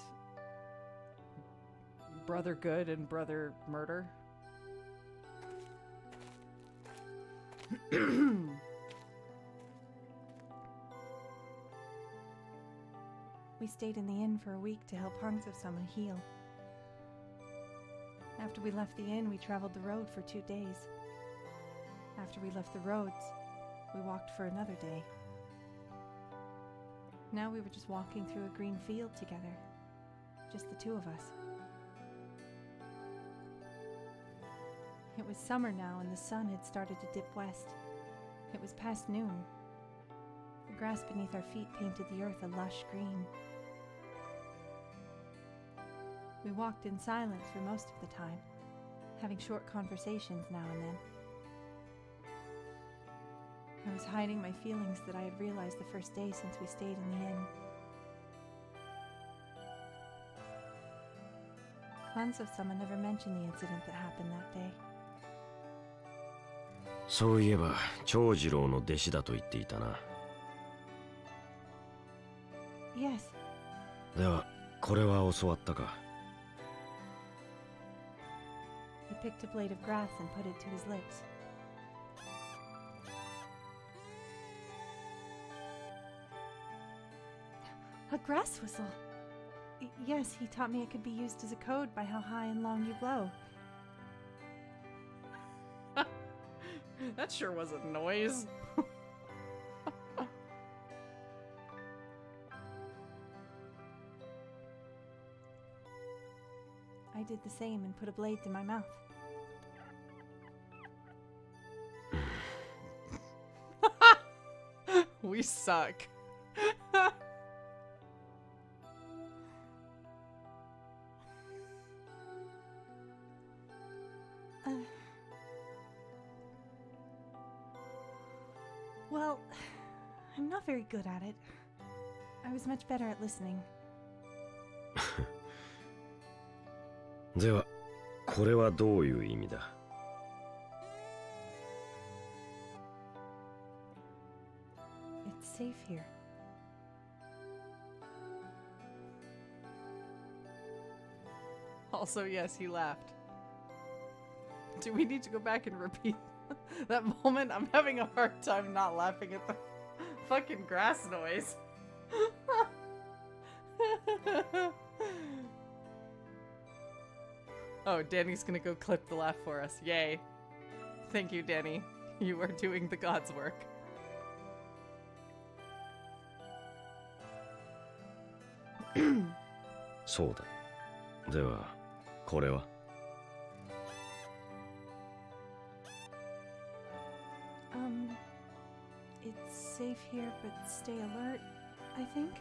Brother Good and Brother Murder? we stayed in the inn for a week to help Hanzo-sama heal. After we left the inn, we traveled the road for 2 days. After we left the roads, we walked for another day. Now we were just walking through a green field together. Just the two of us. It was summer now and the sun had started to dip west. It was past noon. The grass beneath our feet painted the earth a lush green. We walked in silence for most of the time, having short conversations now and then. I was hiding my feelings that I had realized the first day since we stayed in the inn. Hanzo-sama never mentioned the incident that happened that day. そういえば長次郎の弟子だと言っていたな。Yes. ではこれは教わったか。He picked a blade of grass and put it to his lips. A grass whistle! Yes, he taught me it could be used as a code by how high and long you blow. That sure was a noise. I did the same and put a blade to my mouth. We suck. Well, I'm not very good at it. I was much better at listening. では、これはどういう意味だ? It's safe here. Also, yes, he laughed. Do we need to go back and repeat that moment? I'm having a hard time not laughing at the fucking grass noise. Oh, Danny's gonna go clip the laugh for us. Yay. Thank you, Danny. You are doing the God's work.そうだ. では、これは? It's safe here, but stay alert, I think?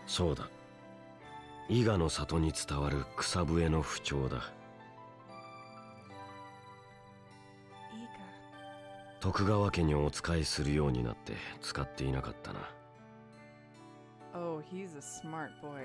そうだ. 伊賀の里に伝わる草笛の不調だ. 伊賀. 徳川家にお仕えするようになって使っていなかったな. Oh, he's a smart boy.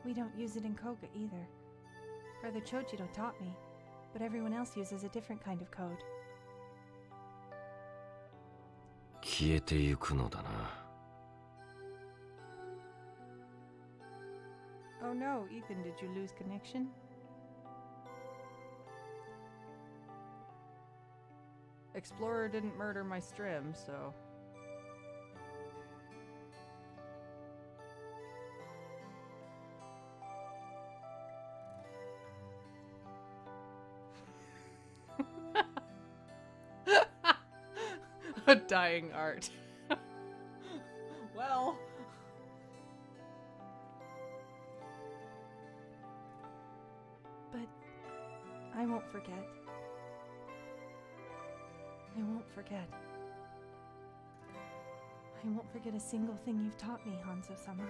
We don't use it in Koga either. Brother Chojiro taught me, but everyone else uses a different kind of code. 消えてゆくのだな. Oh no, Ethan, did you lose connection? Explorer didn't murder my strim, so... A dying art. Well... But I won't forget. I won't forget. I won't forget a single thing you've taught me, Hanzo-sama.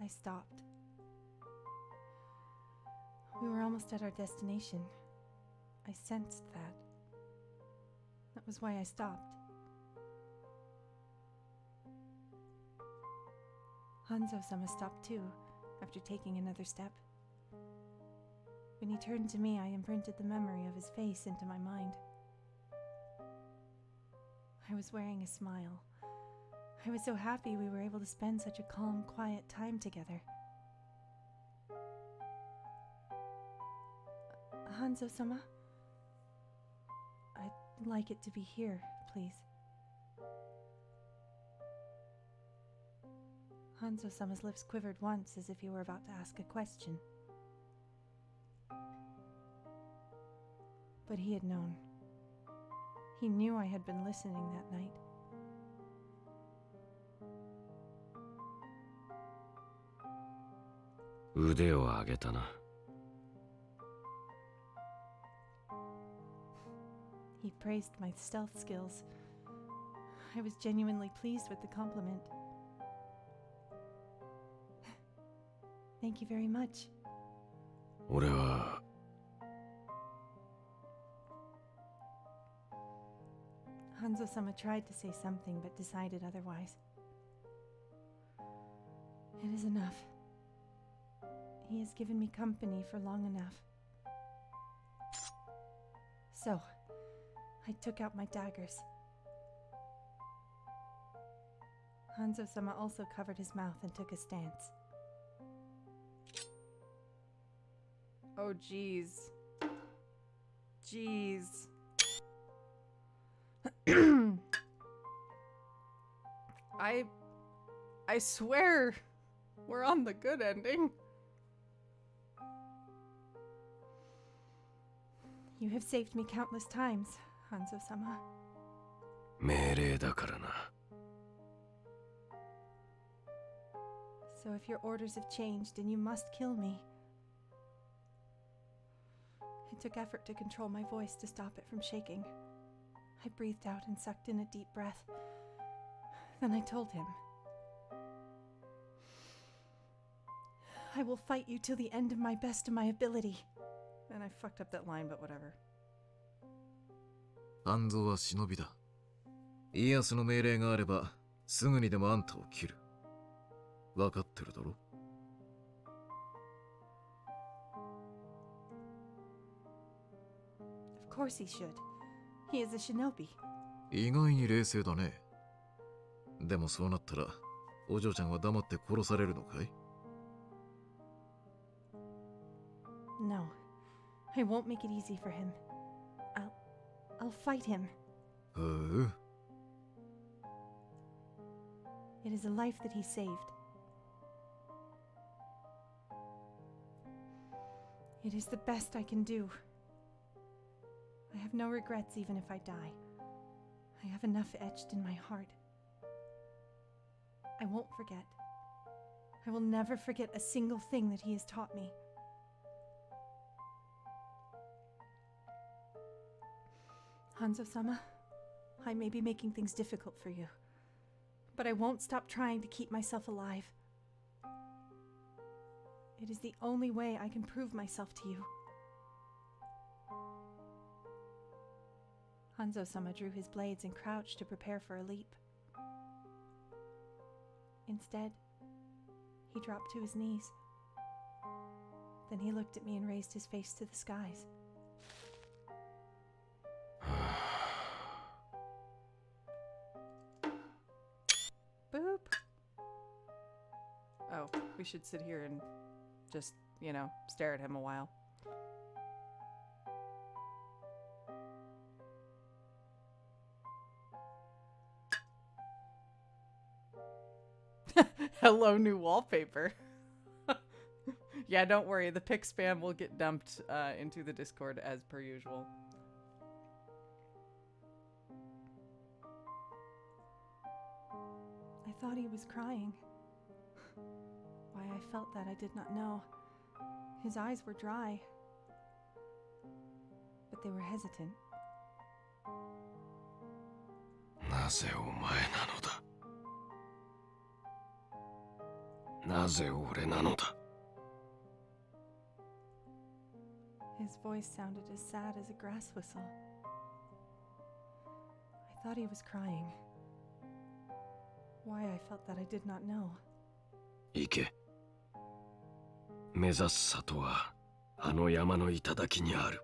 I stopped. We were almost at our destination. I sensed that. That was why I stopped. Hanzo-sama stopped too, after taking another step. When he turned to me, I imprinted the memory of his face into my mind. I was wearing a smile. I was so happy we were able to spend such a calm, quiet time together. Hanzo-sama? I'd like it to be here, please. Hanzo-sama's lips quivered once as if he were about to ask a question. But he had known. He knew I had been listening that night. Udeを上げたな. He praised my stealth skills. I was genuinely pleased with the compliment. Thank you very much. 俺は Hanzo-sama tried to say something but decided otherwise. It is enough. He has given me company for long enough. So, I took out my daggers. Hanzo-sama also covered his mouth and took a stance. Oh, jeez. Jeez. I swear we're on the good ending. You have saved me countless times, Hanzo-sama. 命令だからな。 So if your orders have changed and you must kill me. It took effort to control my voice to stop it from shaking. I breathed out and sucked in a deep breath. Then I told him, I will fight you till the end of my best of my ability. And I fucked up that line, but whatever. 安蔵は忍びだ。家康の命令があれば、すぐにでもあんたを切る。わかってるだろ? Of course he should. He is a shinobi. 意外に冷静だね。でもそうなったら、お嬢ちゃんは黙って殺されるのかい? No, I won't make it easy for him. I'll fight him. It is a life that he saved. It is the best I can do. I have no regrets even if I die. I have enough etched in my heart. I won't forget. I will never forget a single thing that he has taught me. Hanzo-sama, I may be making things difficult for you, but I won't stop trying to keep myself alive. It is the only way I can prove myself to you. Hanzo-sama drew his blades and crouched to prepare for a leap. Instead, he dropped to his knees. Then he looked at me and raised his face to the skies. Boop. Oh, we should sit here and just, stare at him a while. Hello, new wallpaper. Yeah, don't worry. The pic spam will get dumped into the Discord as per usual. I thought he was crying. Why I felt that I did not know. His eyes were dry, but they were hesitant. なぜお前なのだ? なぜ俺なのだ? His voice sounded as sad as a grass whistle. I thought he was crying. Why I felt that I did not know. 行け。目指す里はあの山の頂にある。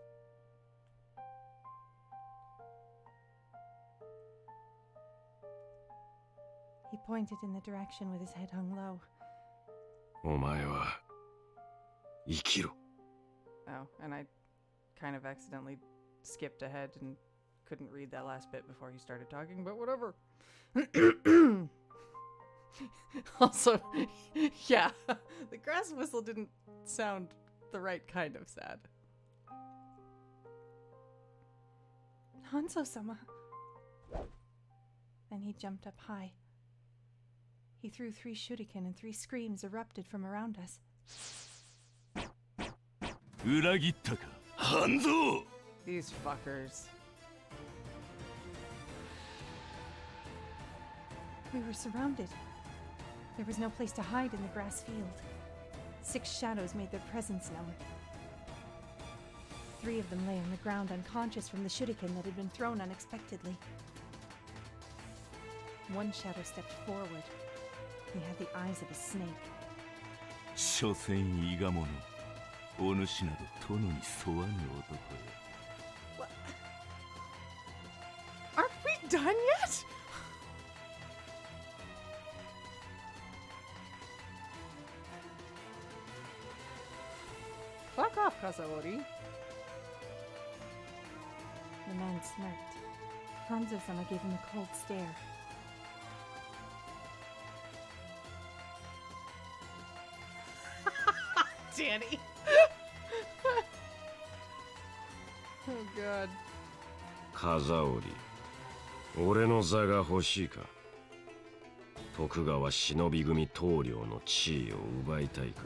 He pointed in the direction with his head hung low. お前は生きろ。 Oh, and I kind of accidentally skipped ahead and couldn't read that last bit before he started talking, but whatever. Also, yeah, the grass whistle didn't sound the right kind of sad. Hanzo-sama. Then he jumped up high. He threw 3 shuriken and 3 screams erupted from around us. 裏切ったか、半蔵! These fuckers. We were surrounded. There was no place to hide in the grass field. 6 shadows made their presence known. 3 of them lay on the ground unconscious from the shuriken that had been thrown unexpectedly. 1 shadow stepped forward. He had the eyes of a snake. 所詮伊賀者、お主など殿に沿わぬ男よ。 Aren't we done yet? Knock off, Kasaori. The man smirked. Hanzo-sama gave him a cold stare. Danny. Oh god. 風織、俺の座が欲しいか。徳川忍び組棟梁の地位を奪いたいか。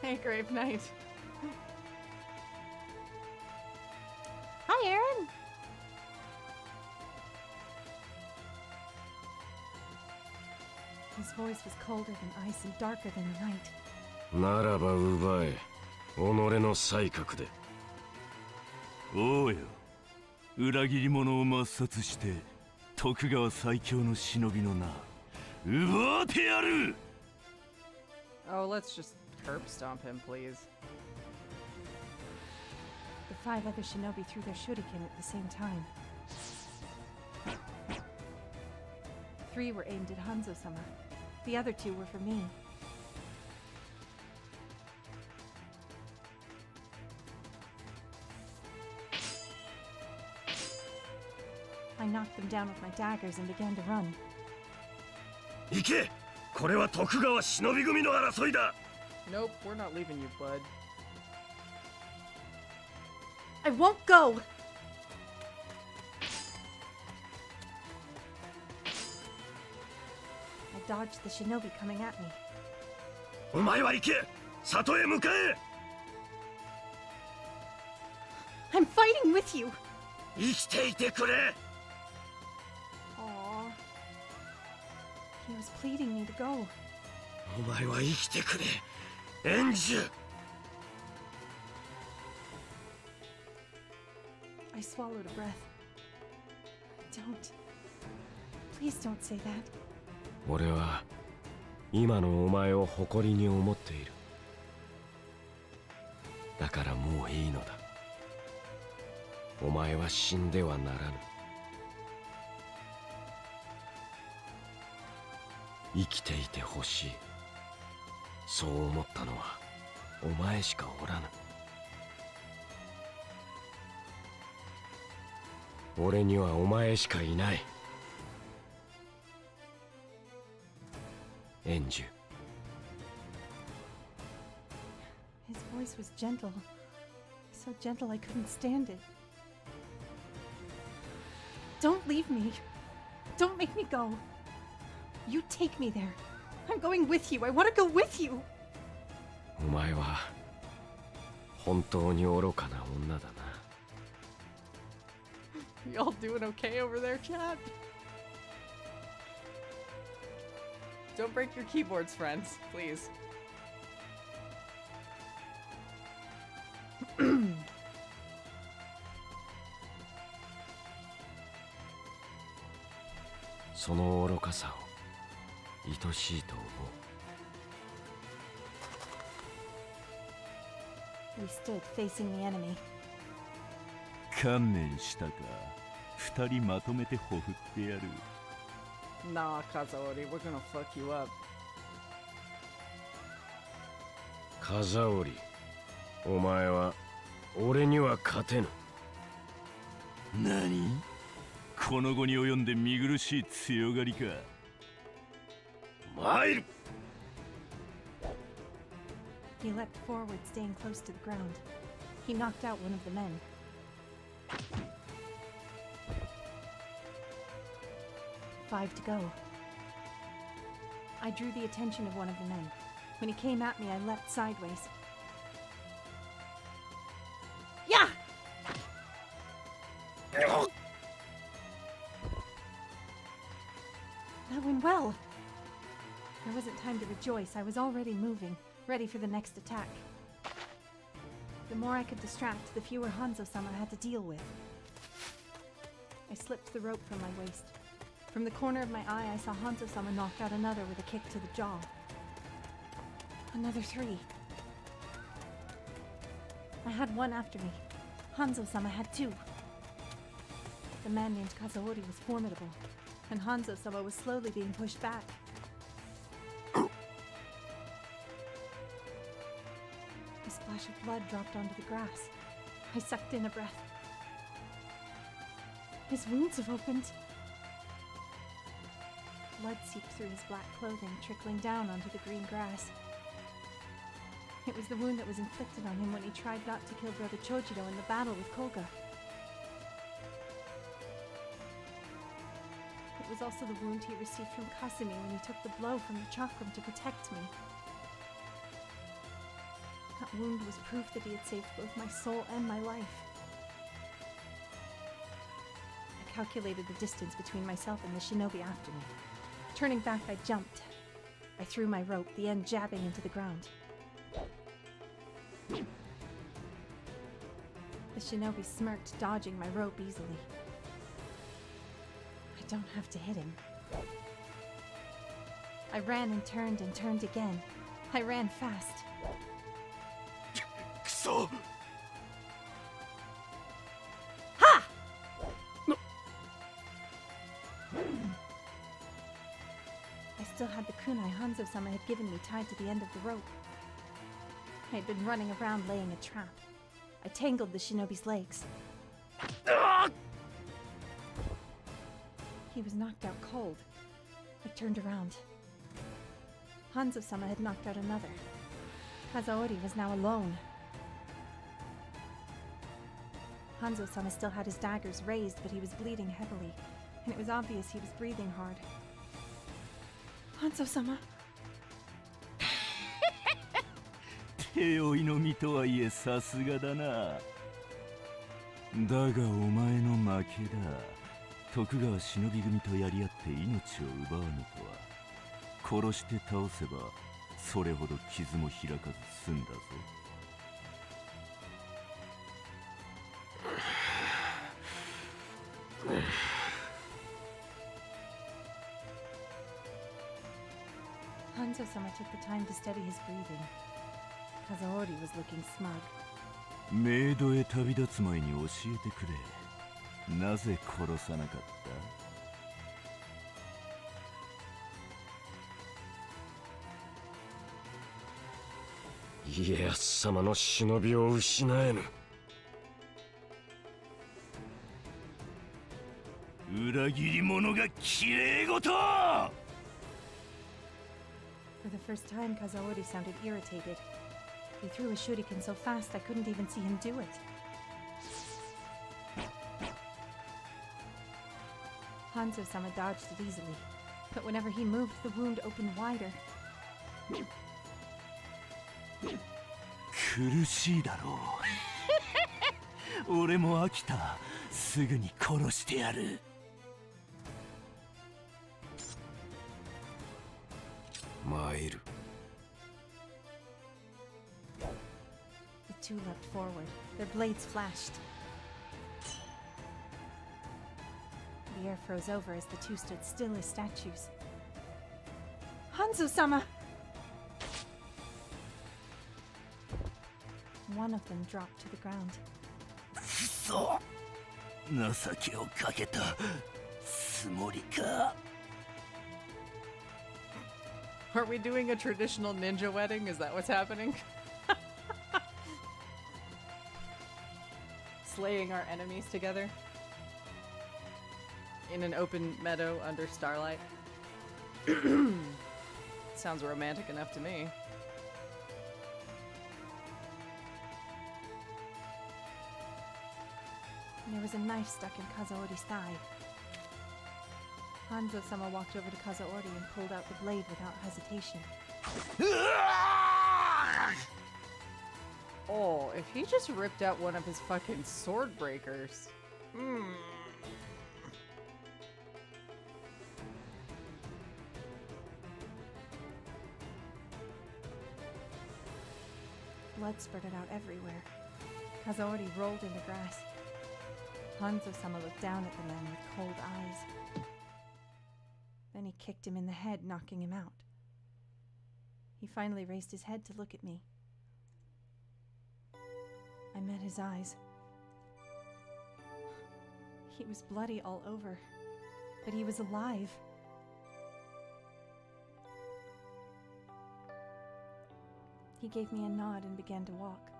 Hey, Grave Knight. Hi, Aaron! His voice was colder than ice and darker than the night. ならば奪え、己の才覚で。おうよ、裏切り者を抹殺して徳川最強の忍びの名奪ってやる。 Oh, let's just curb stomp him, please. The 5 other shinobi threw their shuriken at the same time. 3 were aimed at Hanzo-sama. The other 2 were for me. I knocked them down with my daggers and began to run. 行け！これは徳川忍び組の争いだ。 Nope, we're not leaving you, bud. I won't go! I dodged the shinobi coming at me. お前は行け！里へ向かえ！ I'm fighting with you! 生きていてくれ！ Aww. He was pleading me to go. お前は生きてくれ！援助！ I swallowed a breath. Don't. Please don't say that. 俺は今のお前を誇りに思っている。だからもういいのだ。お前は死んではならぬ。生きていてほしい。そう思ったのはお前しかおらぬ。俺にはお前しかいない。援助。 His voice was gentle. So gentle I couldn't stand it. Don't leave me. Don't make me go. You take me there. I'm going with you. I want to go with you. お前は本当に愚かな女だな。 Y'all doing okay over there, chat? Don't break your keyboards, friends, please. その愚かさを愛しいと思う。 We stood facing the enemy. 観念したか。二人まとめてほふってやる。 Nah, Kazaori, we're gonna fuck you up. 風織、お前は俺には勝てぬ。何？この後に及んで見苦しい強がりか。参る。 He leapt forward, staying close to the ground. He knocked out one of the men. Five to go. I drew the attention of one of the men. When he came at me, I leapt sideways. Yeah! That went well. There wasn't time to rejoice. I was already moving, ready for the next attack. The more I could distract, the fewer Hanzo-sama I had to deal with. I slipped the rope from my waist. From the corner of my eye, I saw Hanzo-sama knock out another with a kick to the jaw. Another 3. I had one after me. Hanzo-sama had 2. the man named Kazuori was formidable, and Hanzo-sama was slowly being pushed back. A splash of blood dropped onto the grass. I sucked in a breath. His wounds have opened. Blood seeped through his black clothing, trickling down onto the green grass. It was the wound that was inflicted on him when he tried not to kill Brother Chojiro in the battle with Koga. It was also the wound he received from Kasumi when he took the blow from the chakram to protect me. That wound was proof that he had saved both my soul and my life. I calculated the distance between myself and the shinobi after me. Turning back, I jumped. I threw my rope, the end jabbing into the ground. The shinobi smirked, dodging my rope easily. I don't have to hit him. I ran and turned again. I ran fast. Kuso! Ha! I still had the kunai Hanzo-sama had given me tied to the end of the rope. I had been running around laying a trap. I tangled the shinobi's legs. He was knocked out cold. I turned around. Hanzo-sama had knocked out another. Kazuori was now alone. Hanzo-sama still had his daggers raised, but he was bleeding heavily, and it was obvious he was breathing hard. Hanzo-sama. 手負いの身とはいえさすがだな。だがお前の負けだ。徳川忍び組とやり合って命を奪わぬとは。殺して倒せばそれほど傷も開かず済んだぞ。Hanzo-sama took the time to steady his breathing. Kazuori was looking smug. メイドへ旅立つ前に教えてくれ。なぜ殺さなかった？家康様の忍びを失えぬ。裏切り者がきれいごと！ For the first time, Kazuori sounded irritated. He threw his shuriken so fast I couldn't even see him do it. Hanzo-sama dodged it easily, but whenever he moved, the wound opened wider. 苦しいだろう。俺も飽きた。すぐに殺してやる。参る。The two leapt forward. Their blades flashed. The air froze over as the two stood still as statues. Hanzo-sama! One of them dropped to the ground. くそ！情けをかけたつもりか。 Are we doing a traditional ninja wedding? Is that what's happening? Slaying our enemies together? In an open meadow under starlight? Sounds romantic enough to me. There was a knife stuck in Kazuori's thigh. Hanzo-sama walked over to Kazuori and pulled out the blade without hesitation. Oh, if he just ripped out one of his fucking sword breakers. Blood spurted out everywhere. Kazuori rolled in the grass. Hanzo-sama looked down at the man with cold eyes. Then he kicked him in the head, knocking him out. He finally raised his head to look at me. I met his eyes. He was bloody all over, but he was alive. He gave me a nod and began to walk.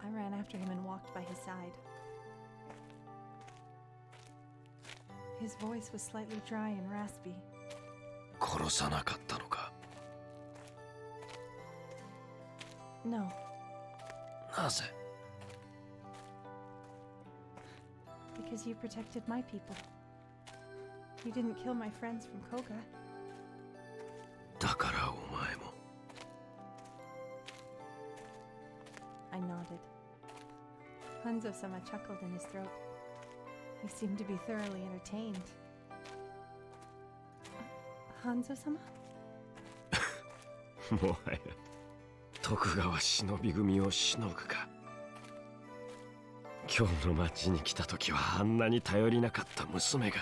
I ran after him and walked by his side. His voice was slightly dry and raspy. 殺さなかったのか? No. なぜ? Because you protected my people. You didn't kill my friends from Koga. だからお前も. I nodded. Hanzo-sama chuckled in his throat. He seemed to be thoroughly entertained. Hanzo-sama? もはや徳川忍び組をしのぐか。今日の町に来た時はあんなに頼りなかった娘が。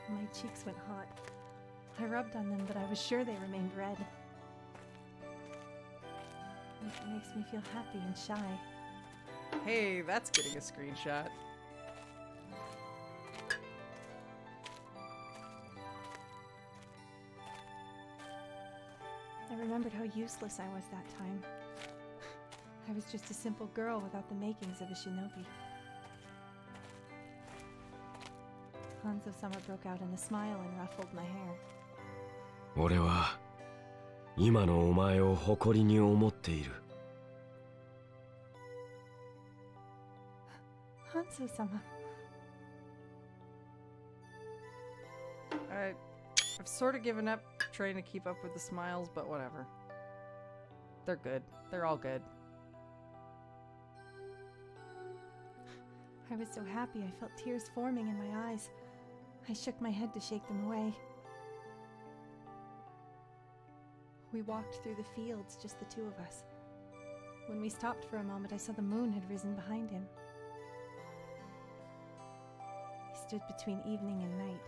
My cheeks went hot. I rubbed on them, but I was sure they remained red. It makes me feel happy and shy. Hey, that's getting a screenshot. I remembered how useless I was that time. I was just a simple girl without the makings of a shinobi. Hanzo-sama broke out in a smile and ruffled my hair. 俺は今のお前を誇りに思っている。Hanzo-sama. I've sort of given up trying to keep up with the smiles, but whatever. They're good. They're all good. I was so happy I felt tears forming in my eyes. I shook my head to shake them away. We walked through the fields, just the two of us. When we stopped for a moment, I saw the moon had risen behind him. He stood between evening and night.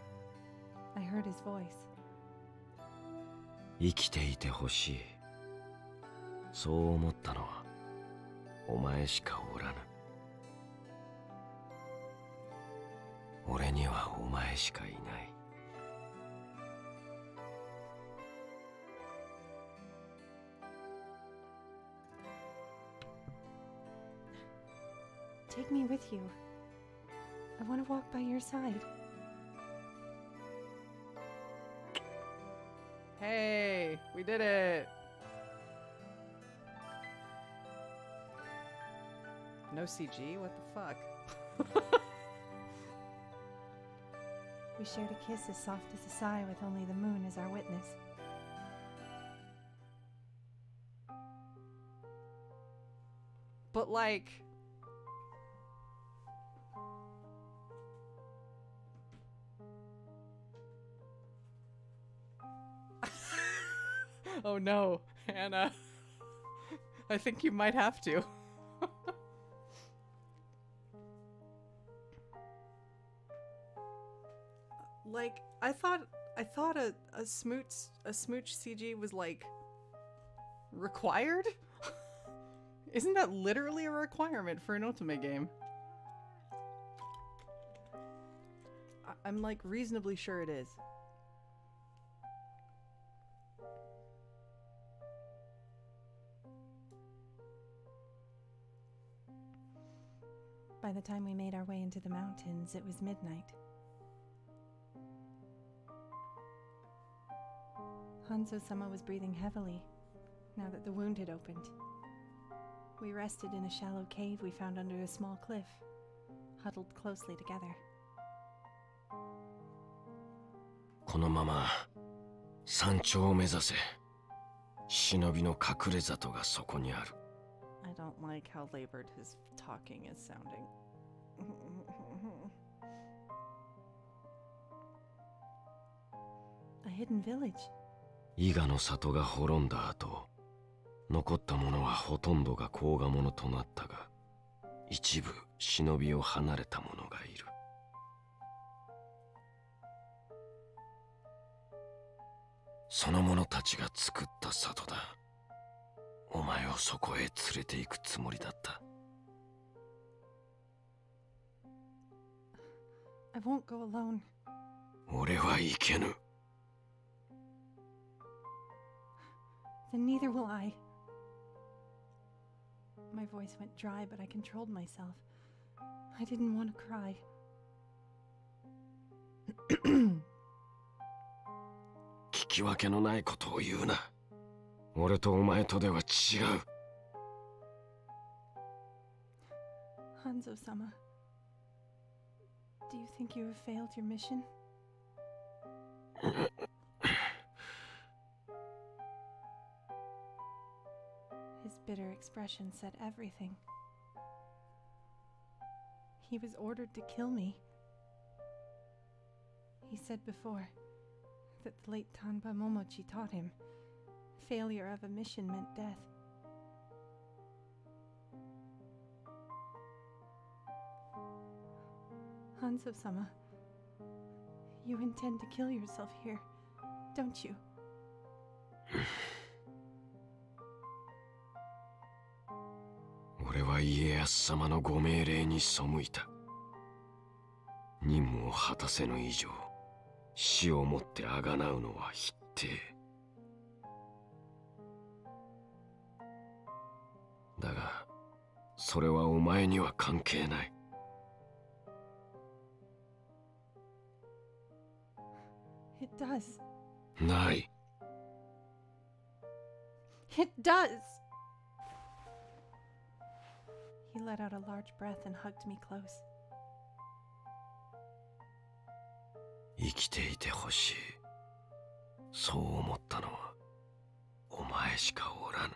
I heard his voice. 生きていてほしい。そう思ったのはお前しかおらぬ。俺にはお前しかいない。Take me with you. I want to walk by your side. Hey, we did it. No CG? What the fuck? We shared a kiss as soft as a sigh with only the moon as our witness. But like... Oh no, Hannah. I think you might have to. Like, I thought a smooch CG was like required? Isn't that literally a requirement for an Otome game? I'm like reasonably sure it is. By the time we made our way into the mountains, it was midnight. Hanzo-sama was breathing heavily, now that the wound had opened. We rested in a shallow cave we found under a small cliff, huddled closely together. このまま山頂を目指せ。忍びの隠れ里がそこにある。I don't like how labored his talking is sounding. A hidden village. 伊賀の里が滅んだ後、残った者はほとんどが甲賀者となったが、一部忍びを離れた者がいる。その者たちが作った里だ。お前をそこへ連れて行くつもりだった。I won't go alone. 俺は行けぬ。Then neither will I. My voice went dry, but I controlled myself. I didn't want to cry. 聞き分けのないことを言うな。俺とお前とでは違う。Hanzo-sama, do you think you have failed your mission? His bitter expression said everything. He was ordered to kill me. He said before that the late Tanba Momochi taught him failure of a mission meant death. Hanzo-sama, you intend to kill yourself here, don't you? 俺は家康様のご命令に背いた。任務を果たせぬ以上、死をもってあがなうのは必定。だが、それはお前には関係ない。It does. ない。It does! He let out a large breath and hugged me close. 生きていてほしい。そう思ったのは、お前しかおらぬ。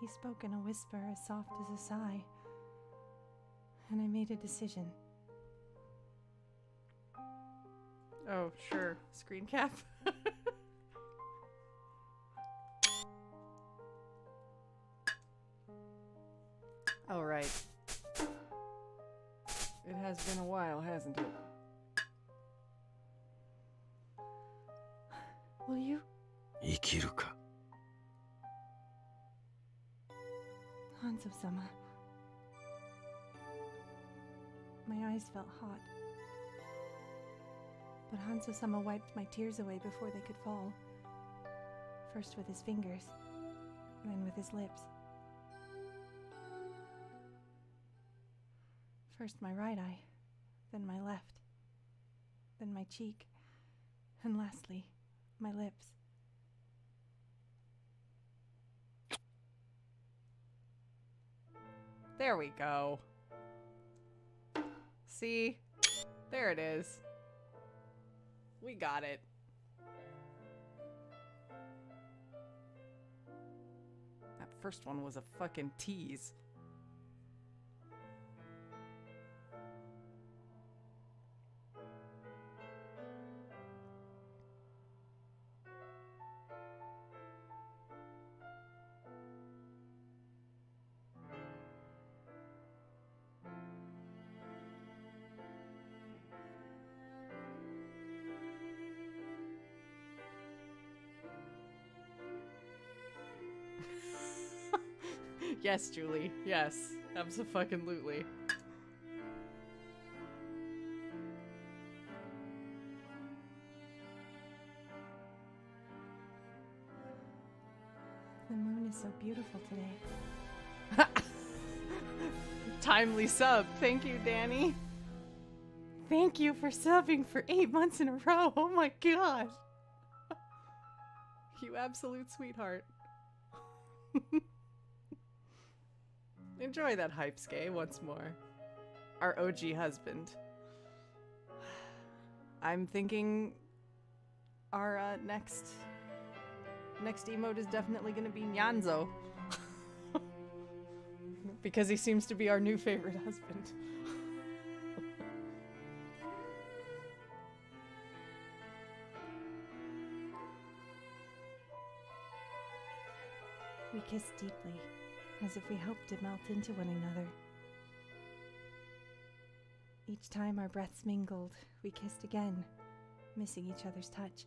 He spoke in a whisper as soft as a sigh, and I made a decision. Oh, sure. Screen cap. All right. It has been a while, hasn't it? Will you? 生きるか。Hanzo-sama. My eyes felt hot. But Hanzo-sama wiped my tears away before they could fall. First with his fingers, then with his lips. First my right eye, then my left, then my cheek, and lastly, my lips. There we go. See? There it is. We got it. That first one was a fucking tease. Yes, Julie. Yes. Abso-fucking-lutely. The moon is so beautiful today. Timely sub. Thank you, Danny. Thank you for subbing for 8 months in a row. Oh my god. You absolute sweetheart. Enjoy that hype skate once more. Our OG husband. I'm thinking our next emote is definitely going to be Nyanzo. Because he seems to be our new favorite husband. We kissed deeply, as if we hoped to melt into one another. Each time our breaths mingled, we kissed again, missing each other's touch.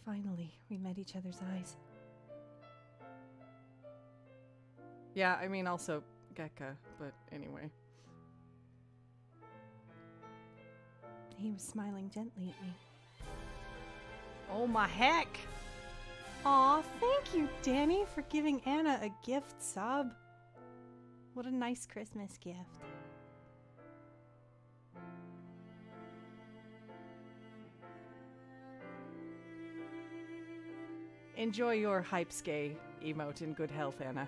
Finally, we met each other's eyes. Yeah, I mean, also Gekka, but anyway. He was smiling gently at me. Oh my heck! Aw, thank you, Danny, for giving Anna a gift sub. What a nice Christmas gift. Enjoy your hype-skay emote in good health, Anna.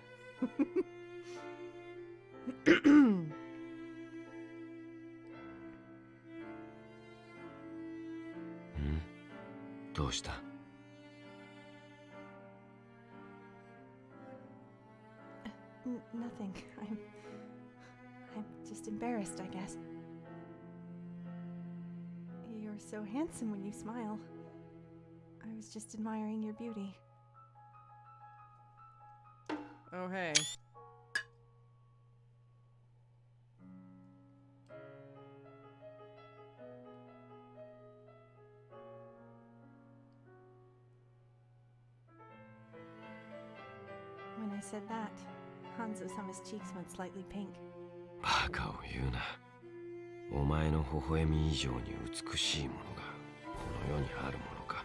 どうした Nothing. I'm just embarrassed, I guess. You're so handsome when you smile. I was just admiring your beauty. Oh, hey. When I said that, Hanzo-sama's cheeks went slightly pink. バカを言うな。お前の微笑み以上に美しいものがこの世にあるものか。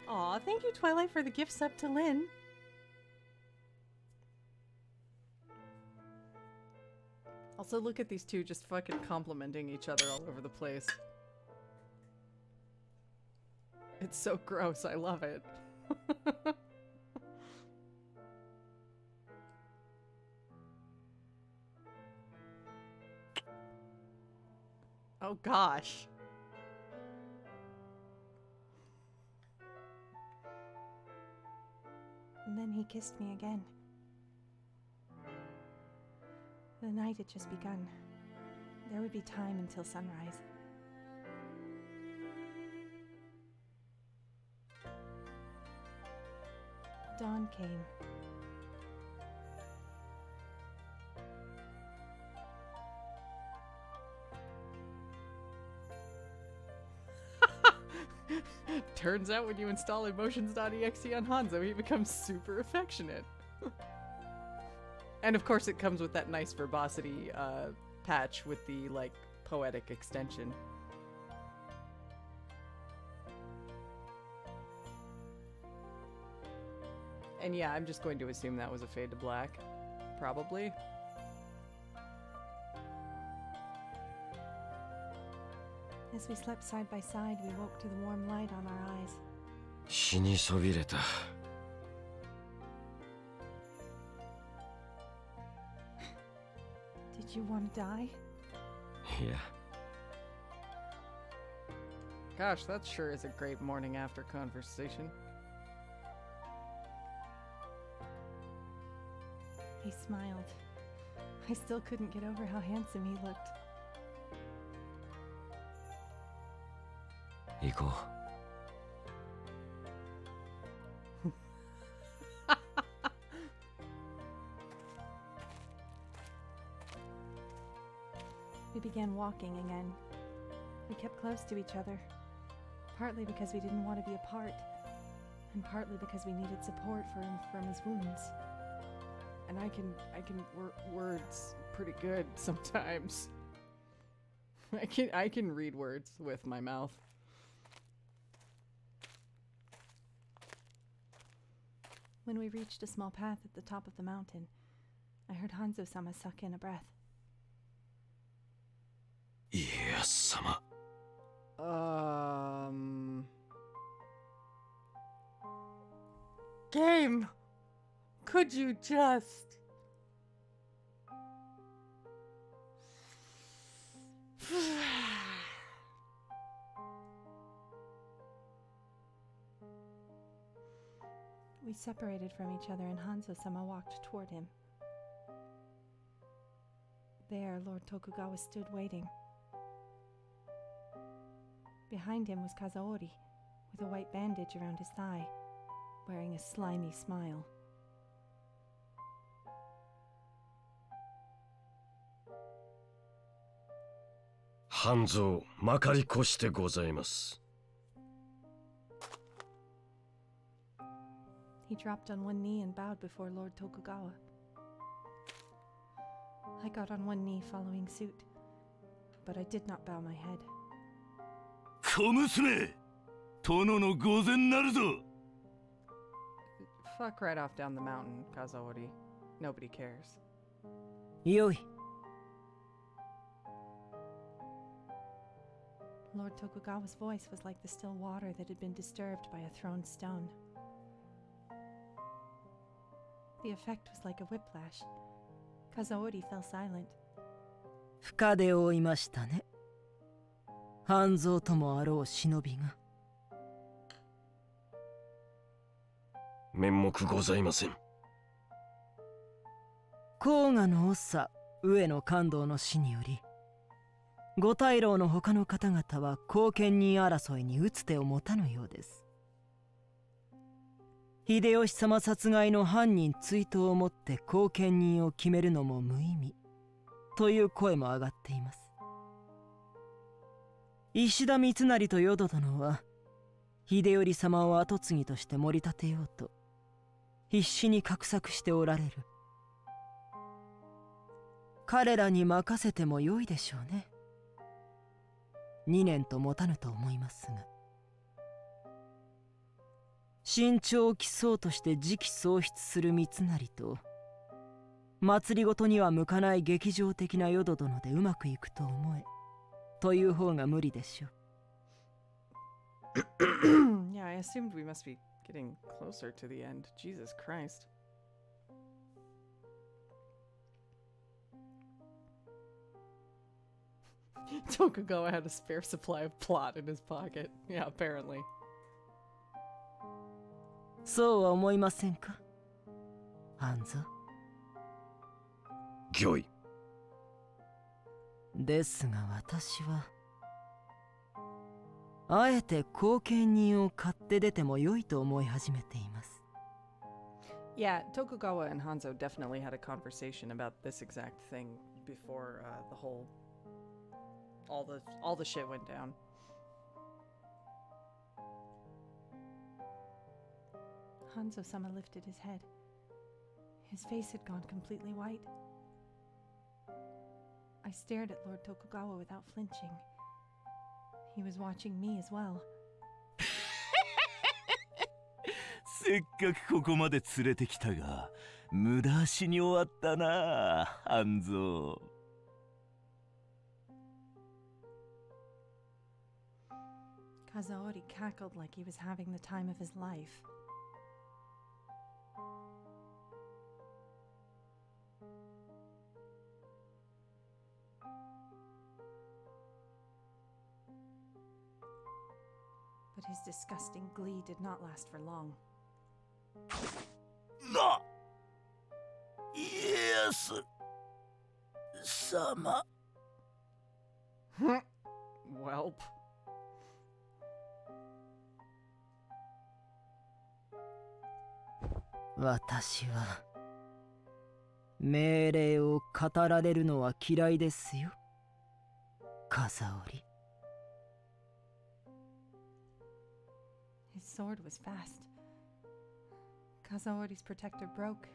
Aw, thank you, Twilight, for the gift sub to Lynn. Also, look at these two just fucking complimenting each other all over the place. It's so gross, I love it. Oh gosh. And then he kissed me again. The night had just begun. There would be time until sunrise. Dawn came. Turns out when you install emotions.exe on Hanzo, he becomes super affectionate. And of course it comes with that nice verbosity patch with the, like, poetic extension. And yeah, I'm just going to assume that was a fade to black. Probably. As we slept side by side, we woke to the warm light on our eyes. 死にそびれた。Did you want to die? いや。 Gosh, that sure is a great morning after conversation. He smiled. I still couldn't get over how handsome he looked. 行こう。We began walking again. We kept close to each other, partly because we didn't want to be apart, and partly because we needed support for him from his wounds. And I can words pretty good sometimes. I can read words with my mouth. When we reached a small path at the top of the mountain, I heard Hanzo-sama suck in a breath. 家康様。Game! Could you just... We separated from each other and Hanzo-sama walked toward him. There, Lord Tokugawa stood waiting. Behind him was Kazaori, with a white bandage around his thigh, wearing a slimy smile. Hanzo, まかり越してございます。He dropped on one knee and bowed before Lord Tokugawa. I got on one knee following suit, but I did not bow my head. 小娘、殿の御前なるぞ。Fuck right off down the mountain, Kazaori. Nobody cares. よい。Lord Tokugawa's voice was like the still water that had been disturbed by a thrown stone. The effect was like a whiplash. Kazaori fell silent. 深手を負いましたね。半蔵ともあろう忍びが。面目ございません。甲賀の長、上野勘道の死により、五大老の他の方々は後見人争いに打つ手を持たぬようです。秀吉様殺害の犯人追悼をもって後見人を決めるのも無意味という声も上がっています。石田三成と淀殿は秀頼様を跡継ぎとして盛り立てようと必死に画策しておられる。彼らに任せてもよいでしょうね。2年と持たぬと思いますが、身長を競そうとして次期喪失する三成と祭りごとには向かない劇場的な淀殿でうまくいくと思えという方が無理でしょう。Yeah, I assumed we must be getting closer to the end. Jesus Christ. Tokugawa had a spare supply of plot in his pocket. Yeah, apparently. そうは思いませんか、ハンゾ。御意。ですが私はあえて後見人を買って出ても良いと思い始めています。Yeah, Tokugawa and Hanzo definitely had a conversation about this exact thing before the whole all the shit went down. Hanzo-sama lifted his head. His face had gone completely white. I stared at Lord Tokugawa without flinching. He was watching me as well. せっかくここまで連れてきたが、無駄足に終わったな、半蔵。Kazaori cackled like he was having the time of his life. But his disgusting glee did not last for long. な、家康様。Welp. 私は命令を語られるのは嫌いですよ、風織。His sword was fast. Kazaori's protector broke,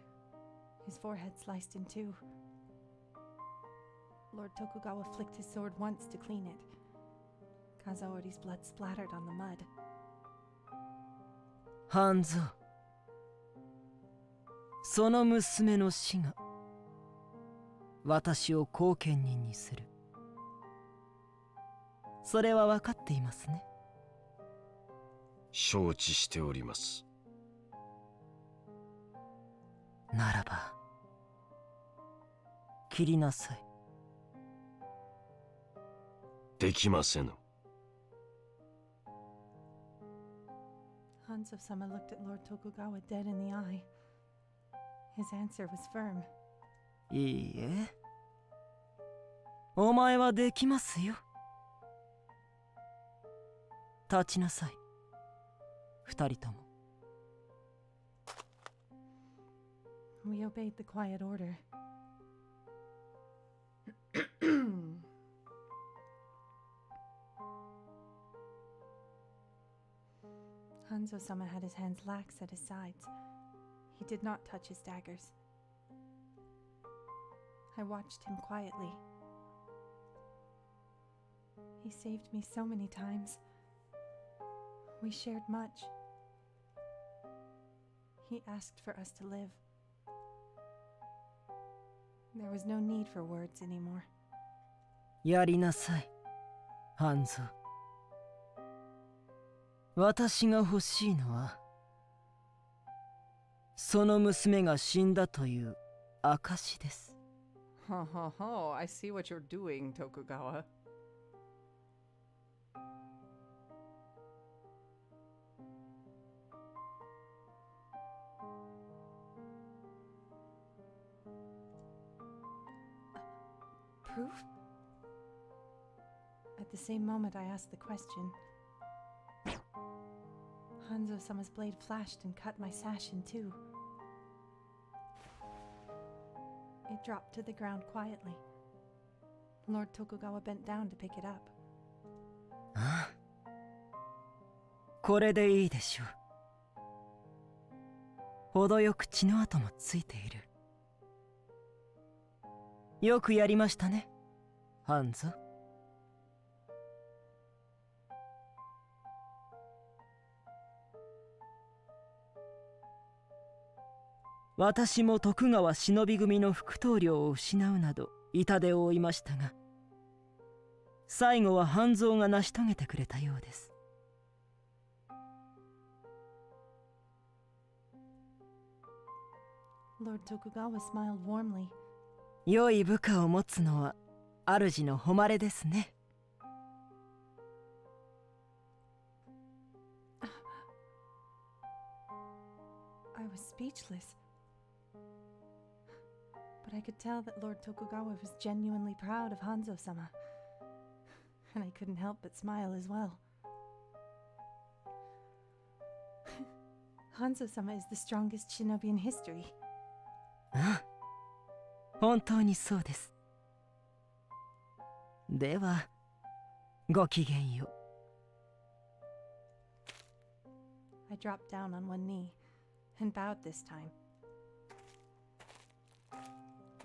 his forehead sliced in two. Lord Tokugawa flicked his sword once to clean it. Kazaori's blood splattered on the mud. 半蔵、その娘の死が私を後見人にする。それは分かっていますね。承知しております。ならば切りなさい。できませぬ。Hanzo-sama looked at Lord Tokugawa dead in the eye. His answer was firm. いいえ、お前はできますよ。立ちなさい。二人とも。We obeyed the quiet order. Hanzo-sama had his hands lax at his sides. He did not touch his daggers. I watched him quietly. He saved me so many times. We shared much. He asked for us to live. There was no need for words anymore. やりなさい、ハンゾ。私が欲しいのは、その娘が死んだという証です。Ho ho ho, I see what you're doing, Tokugawa. Proof? At the same moment I asked the question, Hanzo-sama's blade flashed and cut my sash in two. It dropped to the ground quietly. Lord Tokugawa bent down to pick it up. ああ、これでいいでしょう。程よく血の跡もついている。よくやりましたね、ハンゾ。私も徳川忍び組の副頭領を失うなど痛手を負いましたが、最後は半蔵が成し遂げてくれたようです。Lord Tokugawa smiled warmly. 良い部下を持つのは主の誉れですね。I was speechless. But I could tell that Lord Tokugawa was genuinely proud of Hanzo-sama. And I couldn't help but smile as well. Hanzo-sama is the strongest shinobi in history. ああ、本当にそうです。では、ごきげんよう。I dropped down on one knee and bowed this time.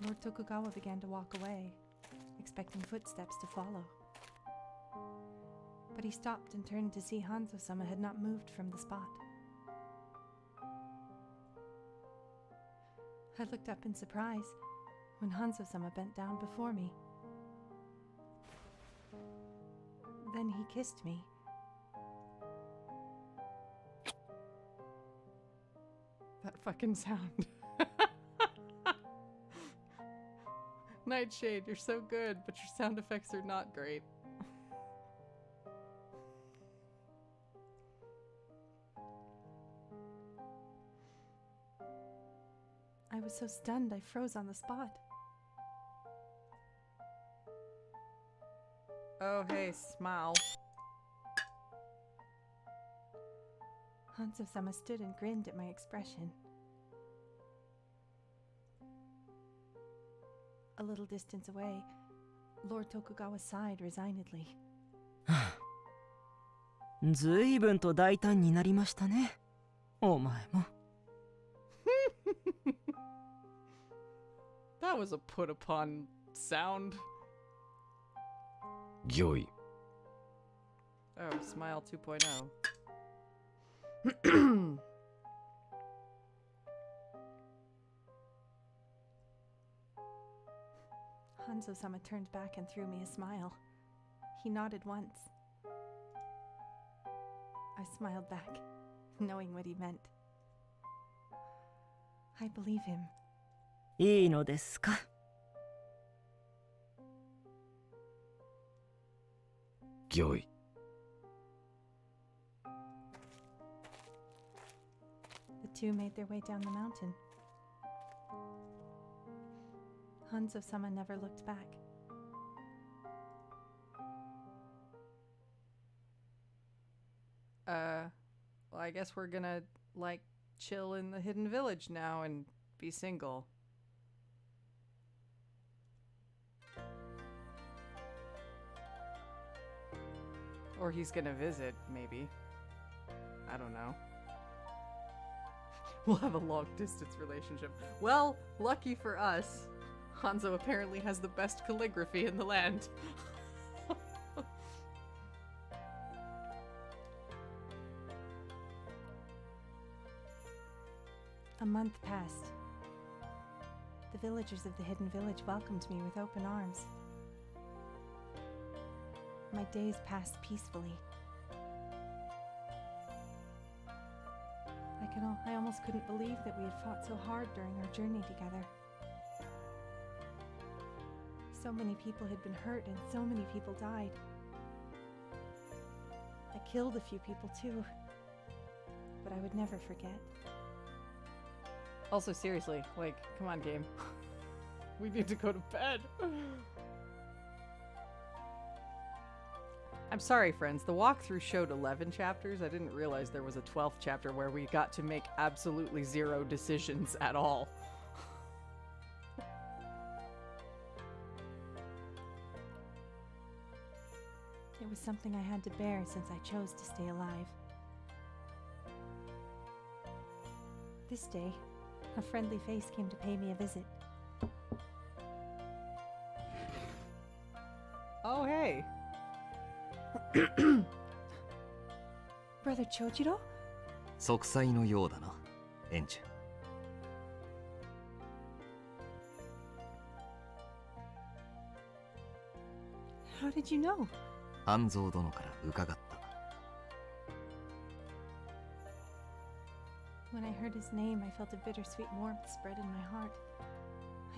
Lord Tokugawa began to walk away, expecting footsteps to follow. But he stopped and turned to see Hanzo-sama had not moved from the spot. I looked up in surprise when Hanzo-sama bent down before me. Then he kissed me. That fucking sound. Nightshade, you're so good, but your sound effects are not great. I was so stunned I froze on the spot. Oh, hey, smile. Hanzo-sama stood and grinned at my expression. A little distance away, Lord Tokugawa sighed resignedly. ずいぶんと大胆になりましたね、お前も。That was a put upon sound. 御意。 Oh, smile 2.0. Hanzo-sama turned back and threw me a smile. He nodded once. I smiled back, knowing what he meant. I believe him. いいのですか。御意。The two made their way down the mountain. Hanzo-sama never looked back. Well, I guess we're gonna, like, chill in the hidden village now and be single. Or he's gonna visit, maybe. I don't know. We'll have a long-distance relationship. Well, lucky for us, Hanzo apparently has the best calligraphy in the land. A month passed. The villagers of the hidden village welcomed me with open arms. My days passed peacefully. I almost couldn't believe that we had fought so hard during our journey together. So many people had been hurt and so many people died. I killed a few people too, but I would never forget. Also, seriously, like, come on, game. We need to go to bed. I'm sorry, friends. The walkthrough showed 11 chapters. I didn't realize there was a 12th chapter where we got to make absolutely zero decisions at all. It was something I had to bear since I chose to stay alive. This day, a friendly face came to pay me a visit. Oh, hey. Brother Chojiro? 息災のようだな、エンジュ。How did you know? 半蔵殿から伺った。When I heard his name, I felt a bittersweet warmth spread in my heart.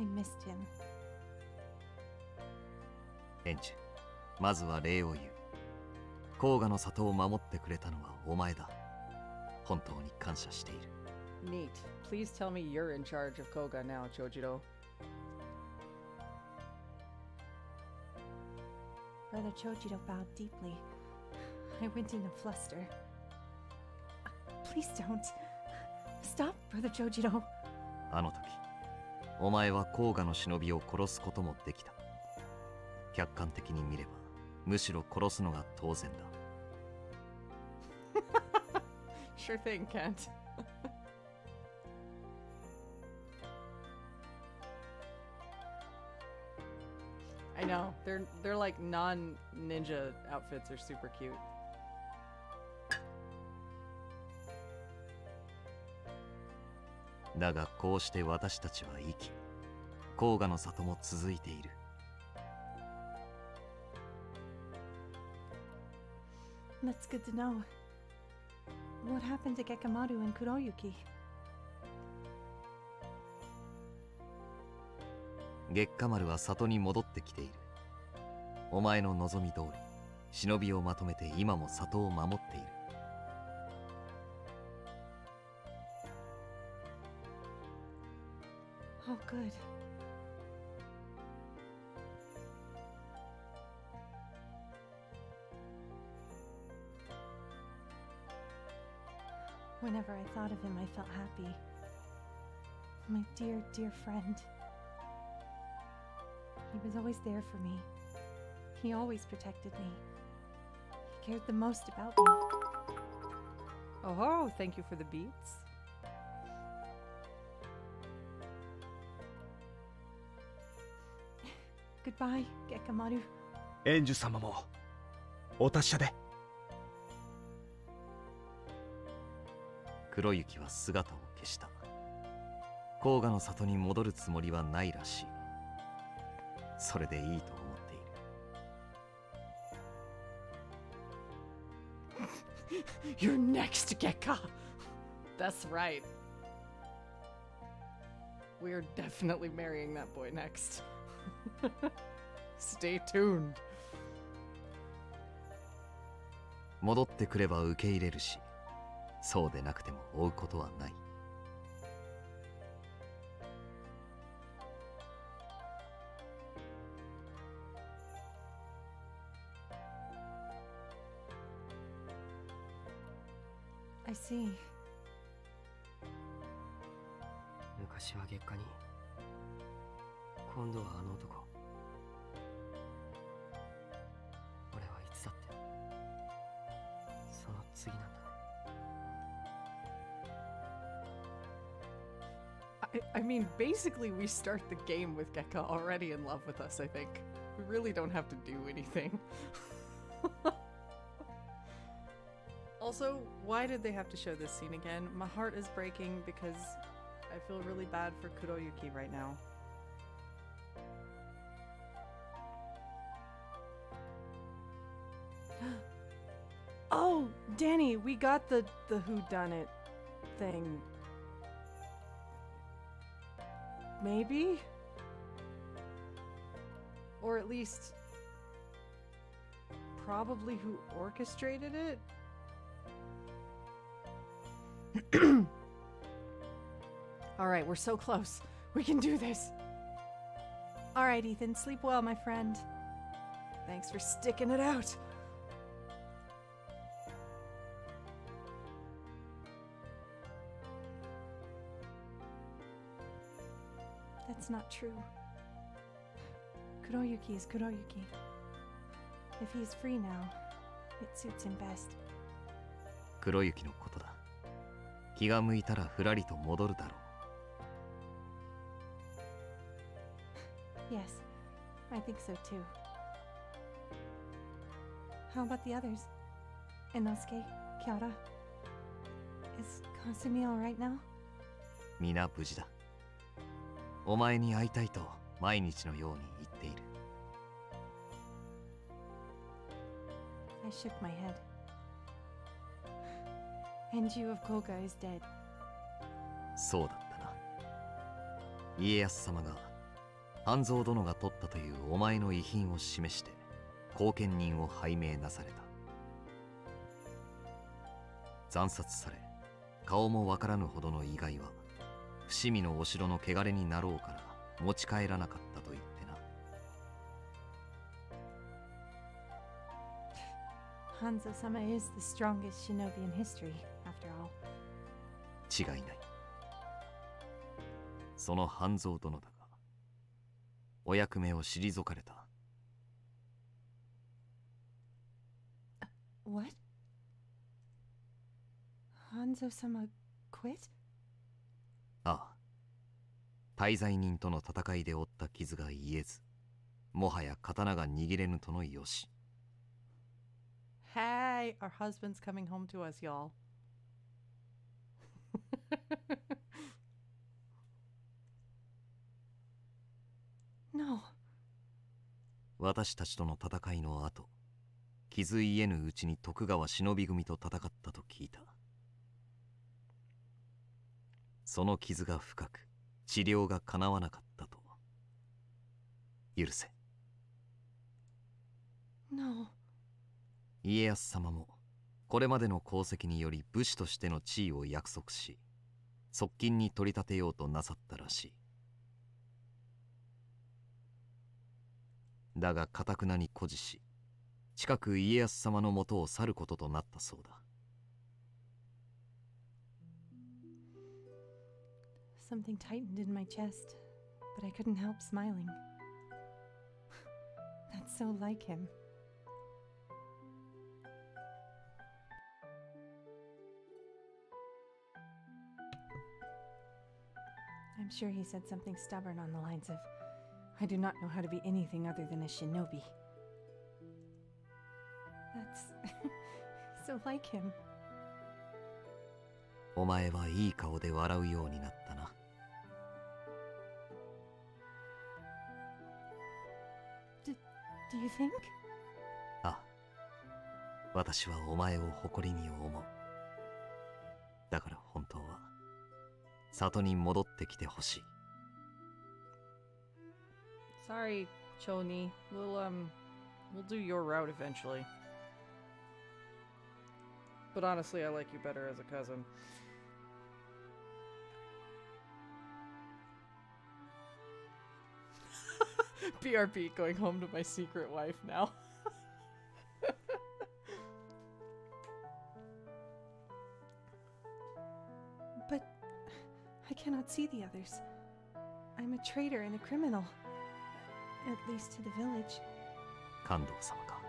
I missed him. エンジュ、まずは礼を言う。甲賀の里を守ってくれたのはお前だ。本当に感謝している。Neat. Please tell me you're in charge of Koga now, Chojiro. Brother Chojiro bowed deeply. I went in a fluster. Please don't. Stop, Brother Chojiro. あの時、お前は甲賀の忍びを殺すこともできた。客観的に見れば、むしろ殺すのが当然だ。Sure thing, Kent. I know. They're like non-ninja outfits are super cute. だがこうして私たちは生き、甲賀の里も続いている。That's good to know. What happened to Gekamaru and Kuroyuki? 月下丸は里に戻ってきている。お前の望み通り、忍びをまとめて今も里を守っている。Oh, good. Whenever I thought of him, I felt happy. My dear, dear friend. He was always there for me. He always protected me. He cared the most about me. Oh, thank you for the beats. Goodbye, Gekamaru. エンジュ様もお達者で。黒雪は姿を消した。甲賀の里に戻るつもりはないらしい。それでいいと思っている。You're next, Gekka! That's right. We're definitely marrying that boy next. Stay tuned. 戻ってくれば受け入れるし、そうでなくても追うことはない。I see. 昔は月下に、今度はあの男。俺はいつだってその次なんだね。I mean, basically, we start the game with Gekka already in love with us, I think. We really don't have to do anything. Also, why did they have to show this scene again? My heart is breaking because I feel really bad for Kuroyuki right now. Oh, Danny, we got the whodunit thing. Maybe? Or at least probably who orchestrated it? Alright, we're so close. We can do this. Alright, Ethan, sleep well, my friend. Thanks for sticking it out. That's not true. Kuroyuki is Kuroyuki. If he's free now, it suits him best. 黒雪のことだ。気が向いたらふらりと戻るだろう。 Yes, I think so too. How about the others? Inosuke, Kiara? Is Kasumi alright now? 皆無事だ。お前に会いたいと毎日のように言っている。I shook my head. Enju of Koga is dead. そうだったな。家康様が半蔵殿が取ったというお前の遺品を示して後見人を拝命なされた。惨殺され顔もわからぬほどの意外は伏見のお城の汚れになろうから持ち帰らなかったと言ってな。Hanzo-sama is the strongest shinobi in history, after all. 違いない。その半蔵殿だがお役目を退かれた。What? Hanzo-sama quit? ああ。大罪人との戦いで負った傷が癒えず、もはや刀が握れぬとのよし。Hey, our husband's coming home to us, y'all. No. 私たちとの戦いの後、傷癒えぬうちに徳川忍び組と戦ったと聞いた。その傷が深く、治療がかなわなかったと。許せ。No. 家康様もこれまでの功績により武士としての地位を約束し、側近に取り立てようとなさったらしい。だが頑なに誇示し、近く家康様のもとを去ることとなったそうだ。Something tightened in my chest, but I couldn't help smiling. That's so like him. I'm sure he said something stubborn on the lines of, I do not know how to be anything other than a shinobi. That's so like him. お前はいい顔で笑うようになったな。Do you think? ああ。私はお前を誇りに思う。だから本当は里に戻ってきてほしい。Sorry, Choni. We'll do your route eventually. But honestly, I like you better as a cousin. BRB going home to my secret wife now. I cannot see the others. I'm a traitor and a criminal. At least to the village. 感動様か。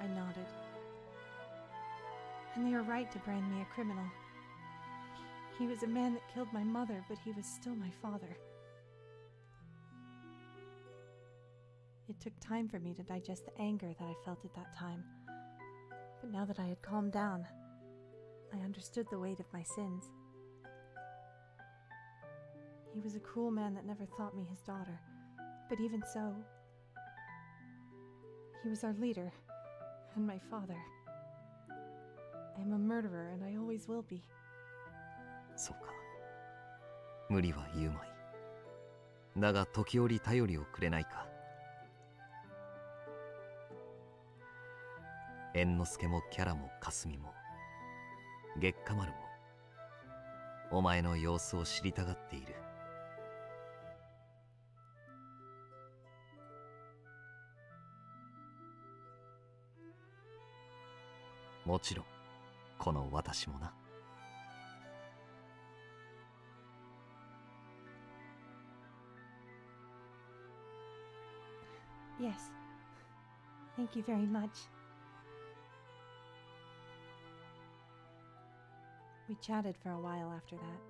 I nodded. And they are right to brand me a criminal. He was a man that killed my mother, but he was still my father. It took time for me to digest the anger that I felt at that time. But now that I had calmed down, I understood the weight of my sins. He was a cruel man that never thought me his daughter. But even so, he was our leader and my father. I am a murderer and I always will be. そうか。無理は言うまい。だが時折頼りをくれないか。猿之助もキャラも霞も月下丸もお前の様子を知りたがっている。もちろんこの私もな。Yes. Thank you very much. We chatted for a while after that.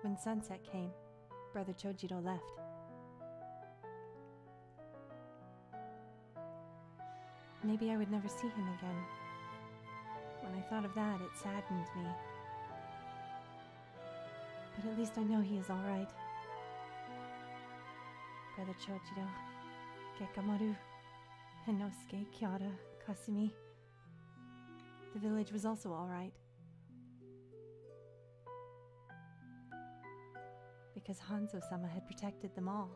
When sunset came, Brother Chojiro left. Maybe I would never see him again. When I thought of that, it saddened me. But at least I know he is all right. Brother Chojiro, Gekamaru, Inosuke, Kiara, Kasumi. The village was also all right. Because Hanzo-sama had protected them all.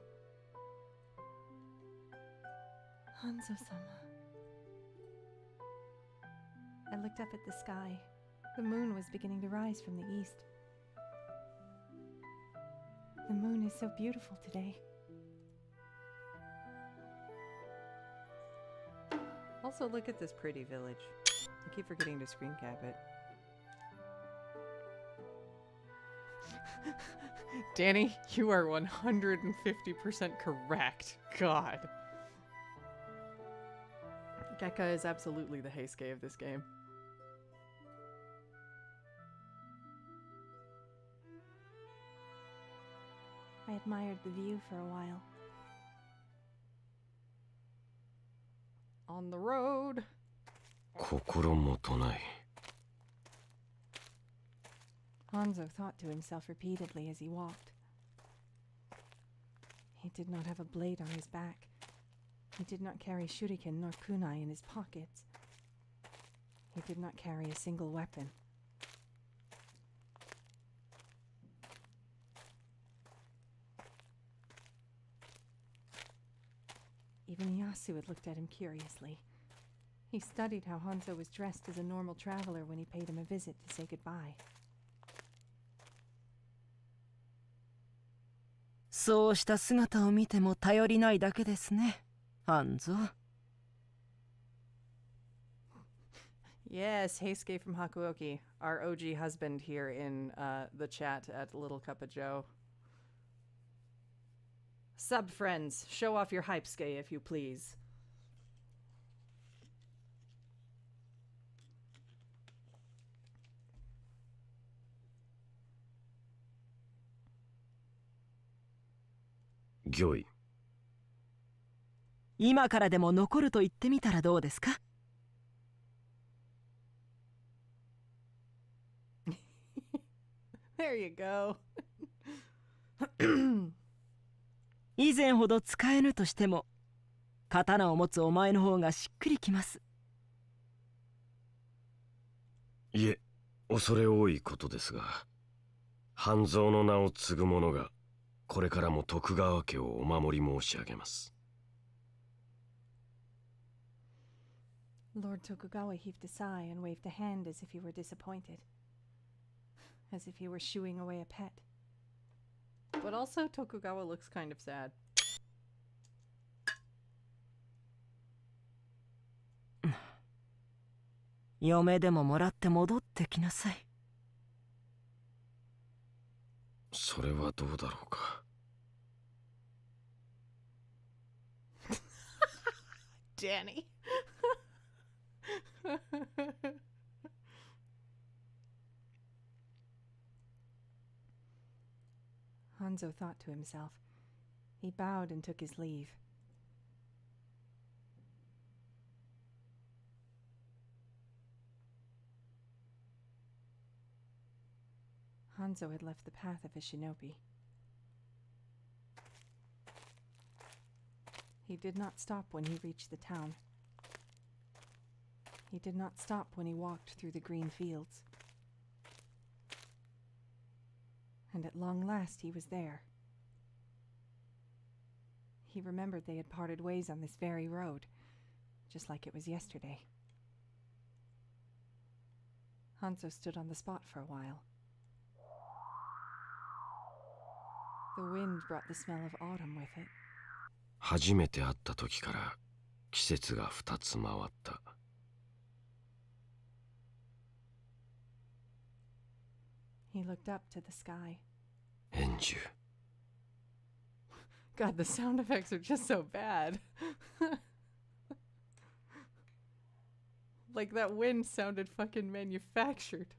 Hanzo-sama. I looked up at the sky. The moon was beginning to rise from the east. The moon is so beautiful today. Also, look at this pretty village. I keep forgetting to screen cap it. Danny, you are 150% correct. God. Gekka is absolutely the Heisuke of this game. I admired the view for a while. On the road. 心もとない。 Hanzo thought to himself repeatedly as he walked. He did not have a blade on his back. He did not carry shuriken nor kunai in his pockets. He did not carry a single weapon. Even Yasu had looked at him curiously. He studied how Hanzo was dressed as a normal traveler when he paid him a visit to say goodbye. そうした姿を見ても頼りないだけですね、ハンゾ。Yes, Heisuke from Hakuoki, our OG husband here in the chat at Little Cup of Joe. Sub friends, show off your hype-ske if you please. Gyoi. 今からでも残ると言ってみたらどうですか？There you go. 以前ほど使えぬとしても刀を持つお前の方がしっくりきます。いえ、恐れ多いことですが、半蔵の名を継ぐ者がこれからも徳川家をお守り申し上げます。Lord Tokugawa heaved a sigh and waved a hand as if he were disappointed. As if he were shooing away a pet. But also, Tokugawa looks kind of sad. 嫁でももらって戻ってきなさい。それはどうだろうか。Danny. Hanzo thought to himself. He bowed and took his leave. Hanzo had left the path of a shinobi. He did not stop when he reached the town. He did not stop when he walked through the green fields. And at long last he was there. He remembered they had parted ways on this very road, just like it was yesterday. Hanzo stood on the spot for a while. The wind brought the smell of autumn with it. 初めて会った時から季節が2つ回った。He looked up to the sky. 円珠。 God, the sound effects are just so bad. Like that wind sounded fucking manufactured.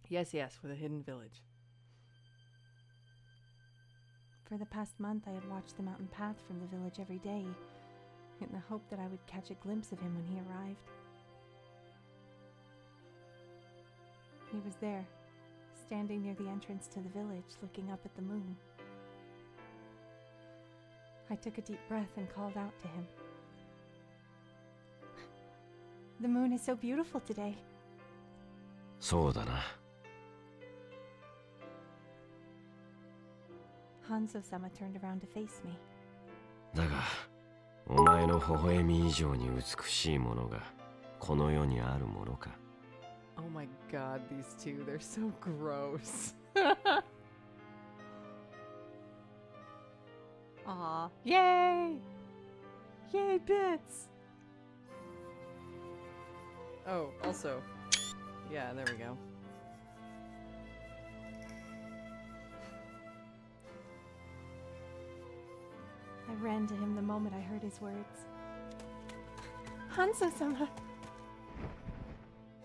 Yes, yes, with a hidden village. For the past month, I had watched the mountain path from the village every day, in the hope that I would catch a glimpse of him when he arrived. He was there, standing near the entrance to the village, looking up at the moon. I took a deep breath and called out to him. The moon is so beautiful today. そうだな。Hanzo-sama turned around to face me. だが、お前の微笑み以上に美しいものがこの世にあるものか。Oh my god, these two, they're so gross. Aw, yay! Yay, bits! Oh, also, yeah, there we go. I ran to him the moment I heard his words. Hanzo-sama!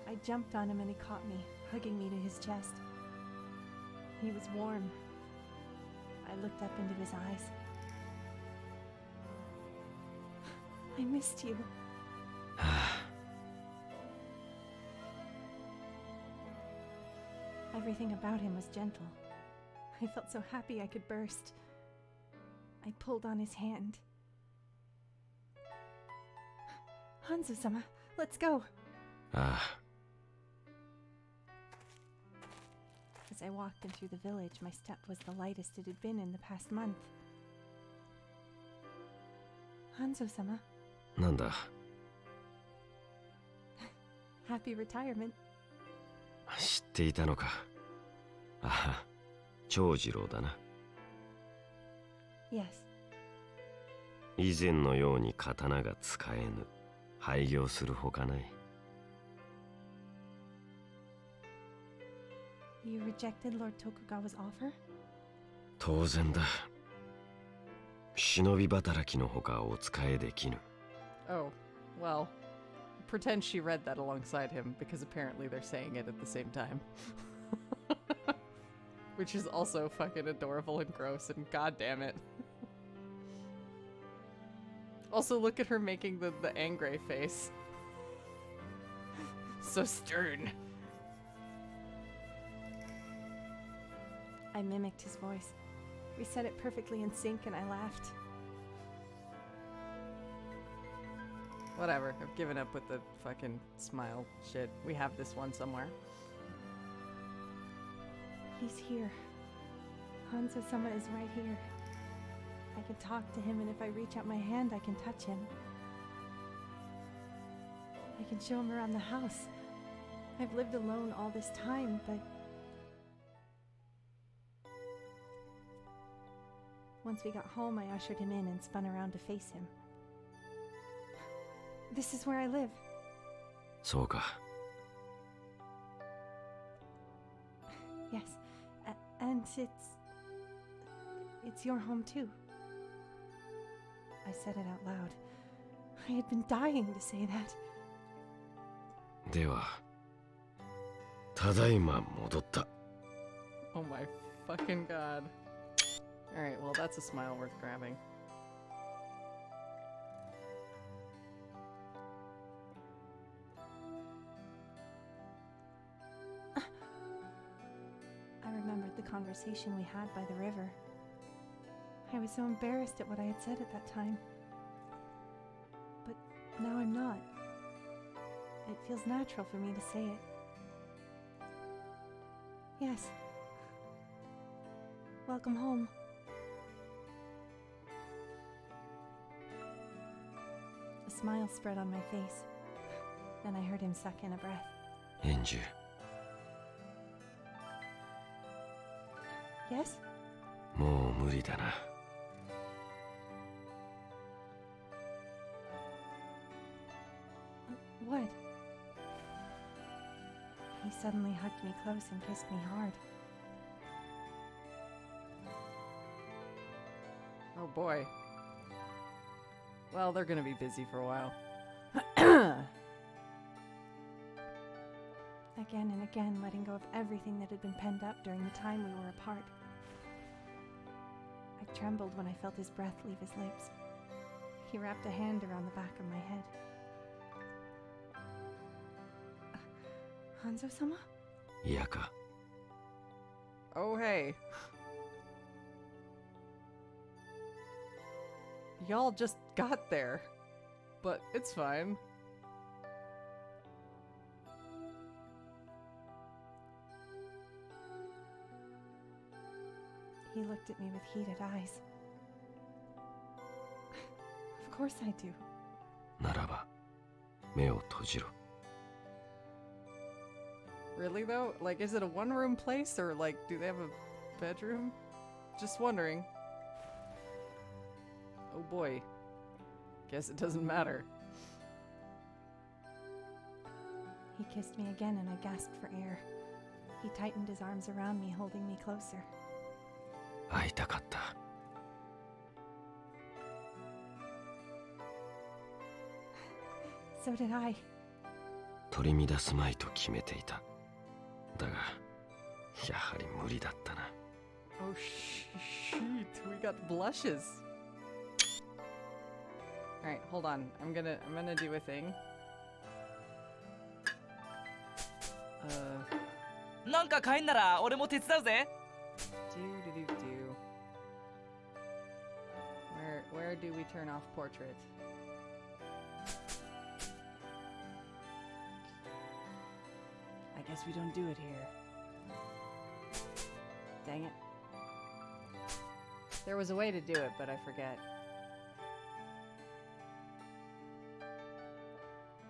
I jumped on him and he caught me, hugging me to his chest. He was warm. I looked up into his eyes. I missed you. Everything about him was gentle. I felt so happy I could burst. I pulled on his hand. Hanzo-sama, let's go. As I walked in through the village, my step was the lightest it had been in the past month. Hanzo-sama. なんだ。 Happy retirement. 知っていたのか。ああ、長次郎だな。Yes. 以前のように刀が使えぬ。廃業するほかない。You rejected Lord Tokugawa's offer? 当然だ。忍び働きのほかお使えできぬ。Oh, well, pretend she read that alongside him, because apparently they're saying it at the same time. Which is also fucking adorable and gross, and goddamn it. Also, look at her making the angry face. So stern. I mimicked his voice. We said it perfectly in sync and I laughed. Whatever, I've given up with the fucking smile shit. We have this one somewhere. He's here. Hanzo-sama is right here. I can talk to him, and if I reach out my hand, I can touch him. I can show him around the house. I've lived alone all this time, but... Once we got home, I ushered him in and spun around to face him. This is where I live. そうか。Yes, and it's your home too. I said it out loud. I had been dying to say that. では、ただいま戻った。 Oh my fucking god. Alright, well that's a smile worth grabbing. I remembered the conversation we had by the river. I was so embarrassed at what I had said at that time. But now I'm not. It feels natural for me to say it. Yes. Welcome home. A smile spread on my face. Then I heard him suck in a breath. エンジュ、 Yes? もう無理だな。 What? He suddenly hugged me close and kissed me hard. Oh boy. Well, they're gonna be busy for a while. Again and again, letting go of everything that had been penned up during the time we were apart. I trembled when I felt his breath leave his lips. He wrapped a hand around the back of my head. Hanzo-sama? 嫌か。 Oh hey. Y'all just got there. But it's fine. He looked at me with heated eyes. Of course I do. ならば、目を閉じろ。 Really though? Like, is it a one-room place or like, do they have a bedroom? Just wondering. Oh boy. Guess it doesn't matter. He kissed me again and I gasped for air. He tightened his arms around me, holding me closer. 会いたかった。 So did I. 取り乱すまいと決めていた。だが、やはり無理だったな。 Oh shoot, we got blushes. Alright, hold on. I'm gonna do a thing. なんか買えんなら俺も手伝うぜ。 Do. Where do we turn off portrait? I guess we don't do it here. Dang it. There was a way to do it, but I forget.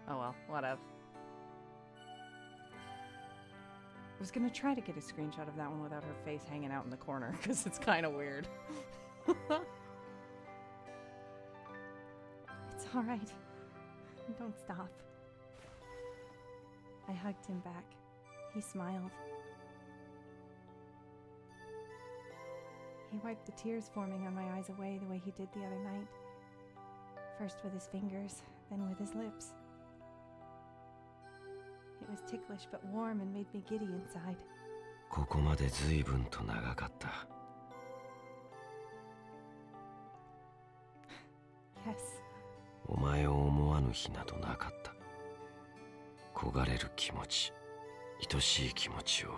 Oh well, whatever. I was gonna try to get a screenshot of that one without her face hanging out in the corner, because it's kind of weird. It's all right. Don't stop. I hugged him back. He smiled. He wiped the tears forming on my eyes away the way he did the other night. First with his fingers, then with his lips. It was ticklish but warm and made me giddy inside. ここまで随分と長かった。 Yes. お前を思わぬ日などなかった。焦がれる気持ち、愛しい気持ちを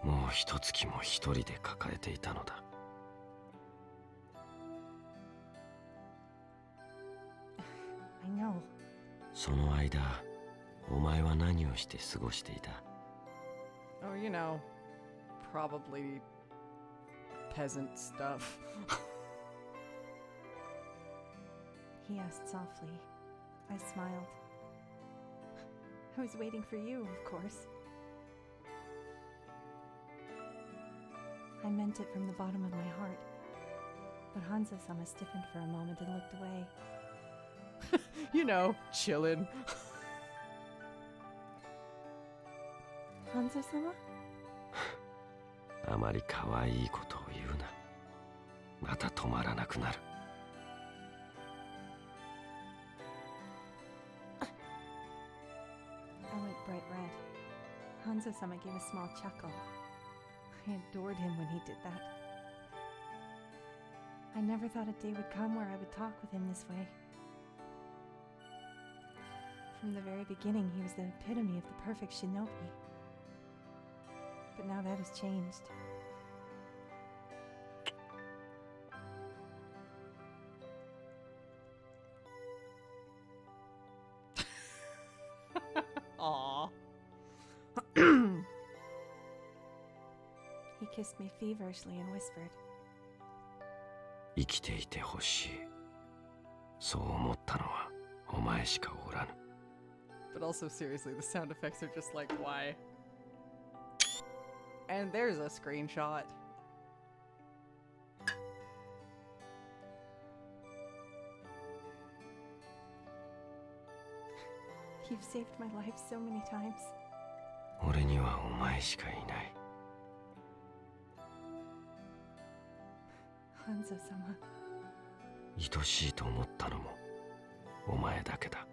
もう一月も一人で抱えていたのだ。 I know. その間、お前は何をして過ごしていた？ Oh, you know, probably peasant stuff. He asked softly. I smiled. I was waiting for you, of course. I meant it from the bottom of my heart. But Hanzo-sama stiffened for a moment and looked away. You know, chillin'. Hanzo-sama? あまり可愛いことを言うな。また止まらなくなる。I went bright red. Hanzo-sama gave a small chuckle. I adored him when he did that. I never thought a day would come where I would talk with him this way. From the very beginning, he was the epitome of the perfect shinobi. But now that has changed. Aww. He kissed me feverishly and whispered, 生きていてほしい。そう思ったのはお前しかおらぬ。 But also, seriously, the sound effects are just like, why? And there's a screenshot. You've saved my life so many times. 俺にはお前しかいない。Hanzo-sama. 愛しいと思ったのもお前だけだ。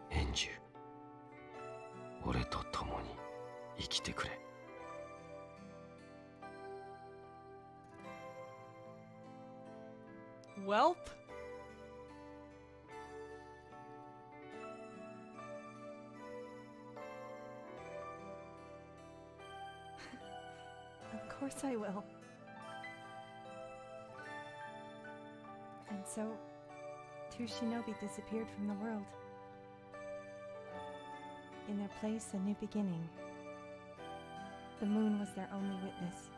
エンジュ、俺と共に生きてくれ。Welp? Of course I will. And so, two shinobi disappeared from the world. In their place, a new beginning. The moon was their only witness.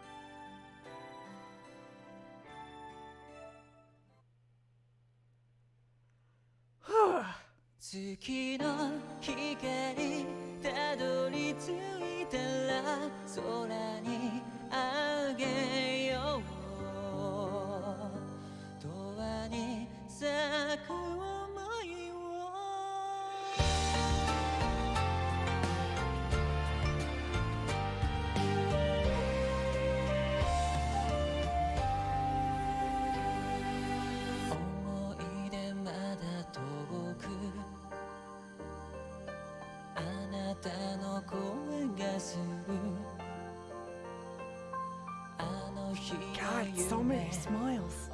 God, so many smiles.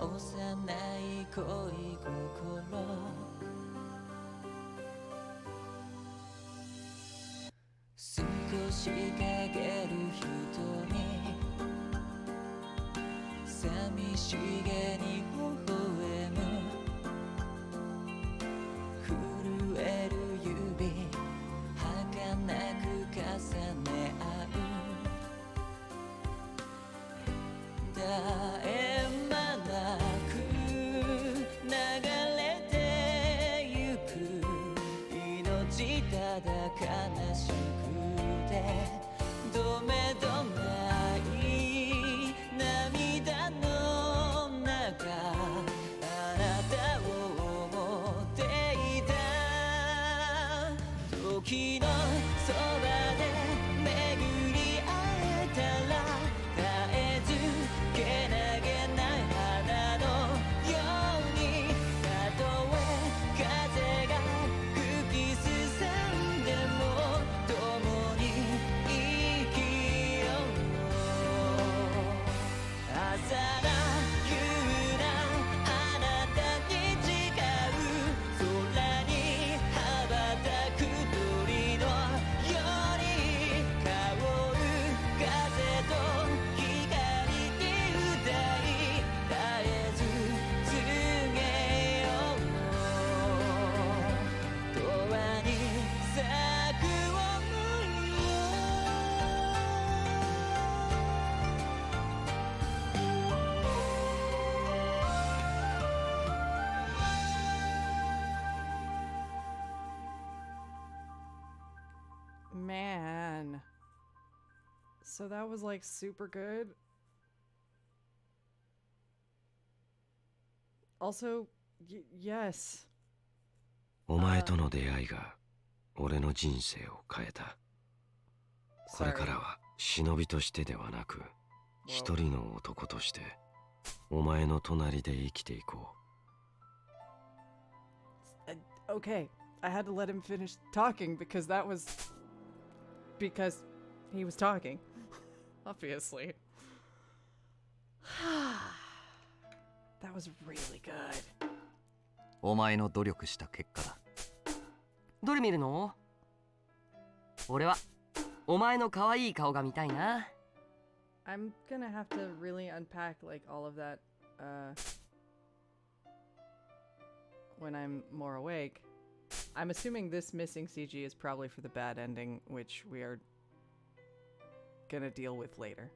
少し陰る瞳寂しげに微笑む震える指儚く重ね合う絶え間なく流れてゆく命ただ悲しくどめどない涙の中あなたを思っていた時のそばで巡り会えたら絶えずけなげな花のようにたとえ風が吹きすさんでも共に朝な夕なあなたに誓う空に羽ばたく鳥のように香る風と光に歌い絶えず告げよう永遠に咲く想いを Man. So that was like super good. Also, yes. お前との出会いが俺の人生を変えた。これからは忍びとしてではなく、一人の男としてお前の隣で生きていこう。Okay, I had to let him finish talking because he was talking. Obviously. That was really good. お前の努力した結果だ。どれ見るの？俺はお前の可愛い顔が見たいな。I'm gonna have to really unpack like all of that when I'm more awake. I'm assuming this missing CG is probably for the bad ending, which we are gonna deal with later.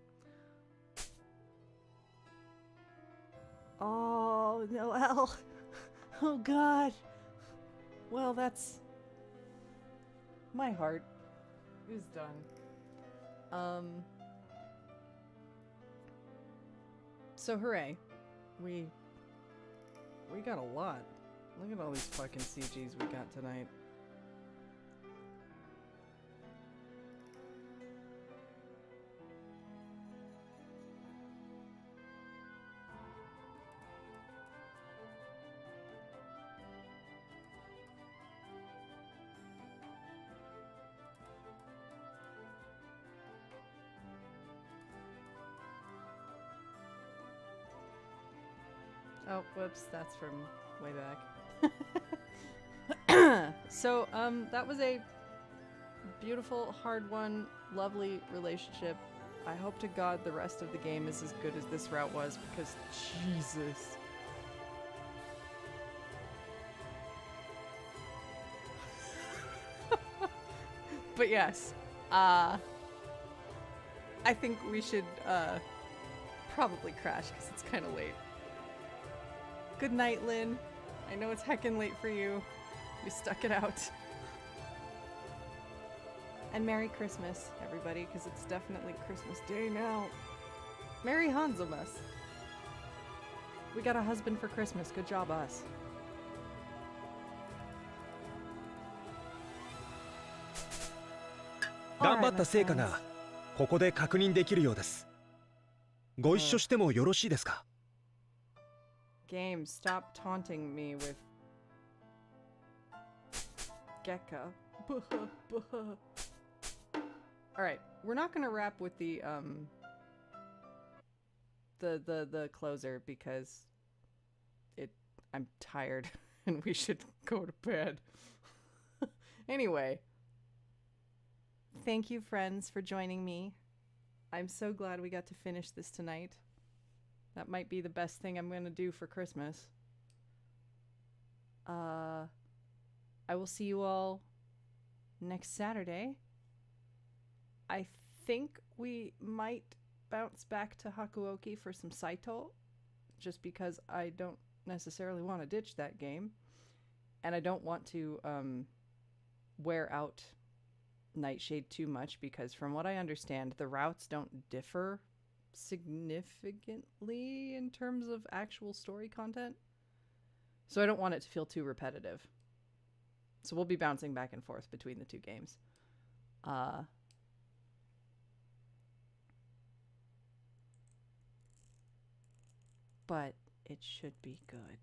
Oh, Noelle. Oh, God. Well, that's... my heart is done. So, hooray. We got a lot. Look at all these fucking CGs we got tonight. Oh, whoops, that's from way back. So, that was a beautiful, hard-won, lovely relationship. I hope to God the rest of the game is as good as this route was, because Jesus. But yes, I think we should, probably crash, because it's kind of late. Good night, Lynn. I know it's heckin' late for you. You stuck it out. And Merry Christmas, everybody, because it's definitely Christmas Day now. Merry Hanzomas. We got a husband for Christmas. Good job, us. 頑張った成果がここで確認できるようです。ご一緒してもよろしいですか？ Game, stop taunting me with Gekka. Alright, we're not gonna wrap with the closer because I'm tired and we should go to bed. Anyway, thank you, friends, for joining me. I'm so glad we got to finish this tonight. That might be the best thing I'm gonna do for Christmas. I will see you all next Saturday. I think we might bounce back to Hakuoki for some Saito, just because I don't necessarily want to ditch that game. And I don't want to wear out Nightshade too much, because from what I understand, the routes don't differ significantly in terms of actual story content. So I don't want it to feel too repetitive. So we'll be bouncing back and forth between the two games. But it should be good.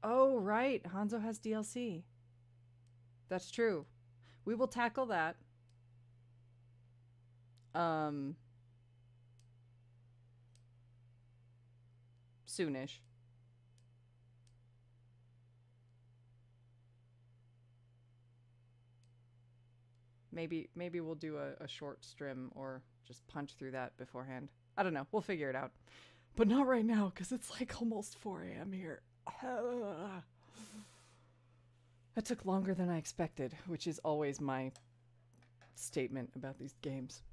Oh, right. Hanzo has DLC. That's true. We will tackle that. Soonish. Maybe we'll do a short strim or just punch through that beforehand. I don't know. We'll figure it out. But not right now, because it's like almost 4 a.m. here. That took longer than I expected, which is always my statement about these games.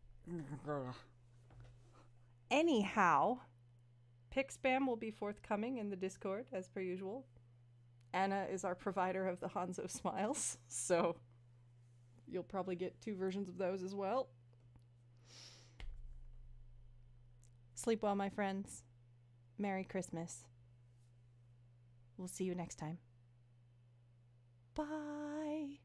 Anyhow, pick spam will be forthcoming in the Discord, as per usual. Anna is our provider of the Hanzo smiles, so you'll probably get 2 versions of those as well. Sleep well, my friends. Merry Christmas. We'll see you next time. Bye.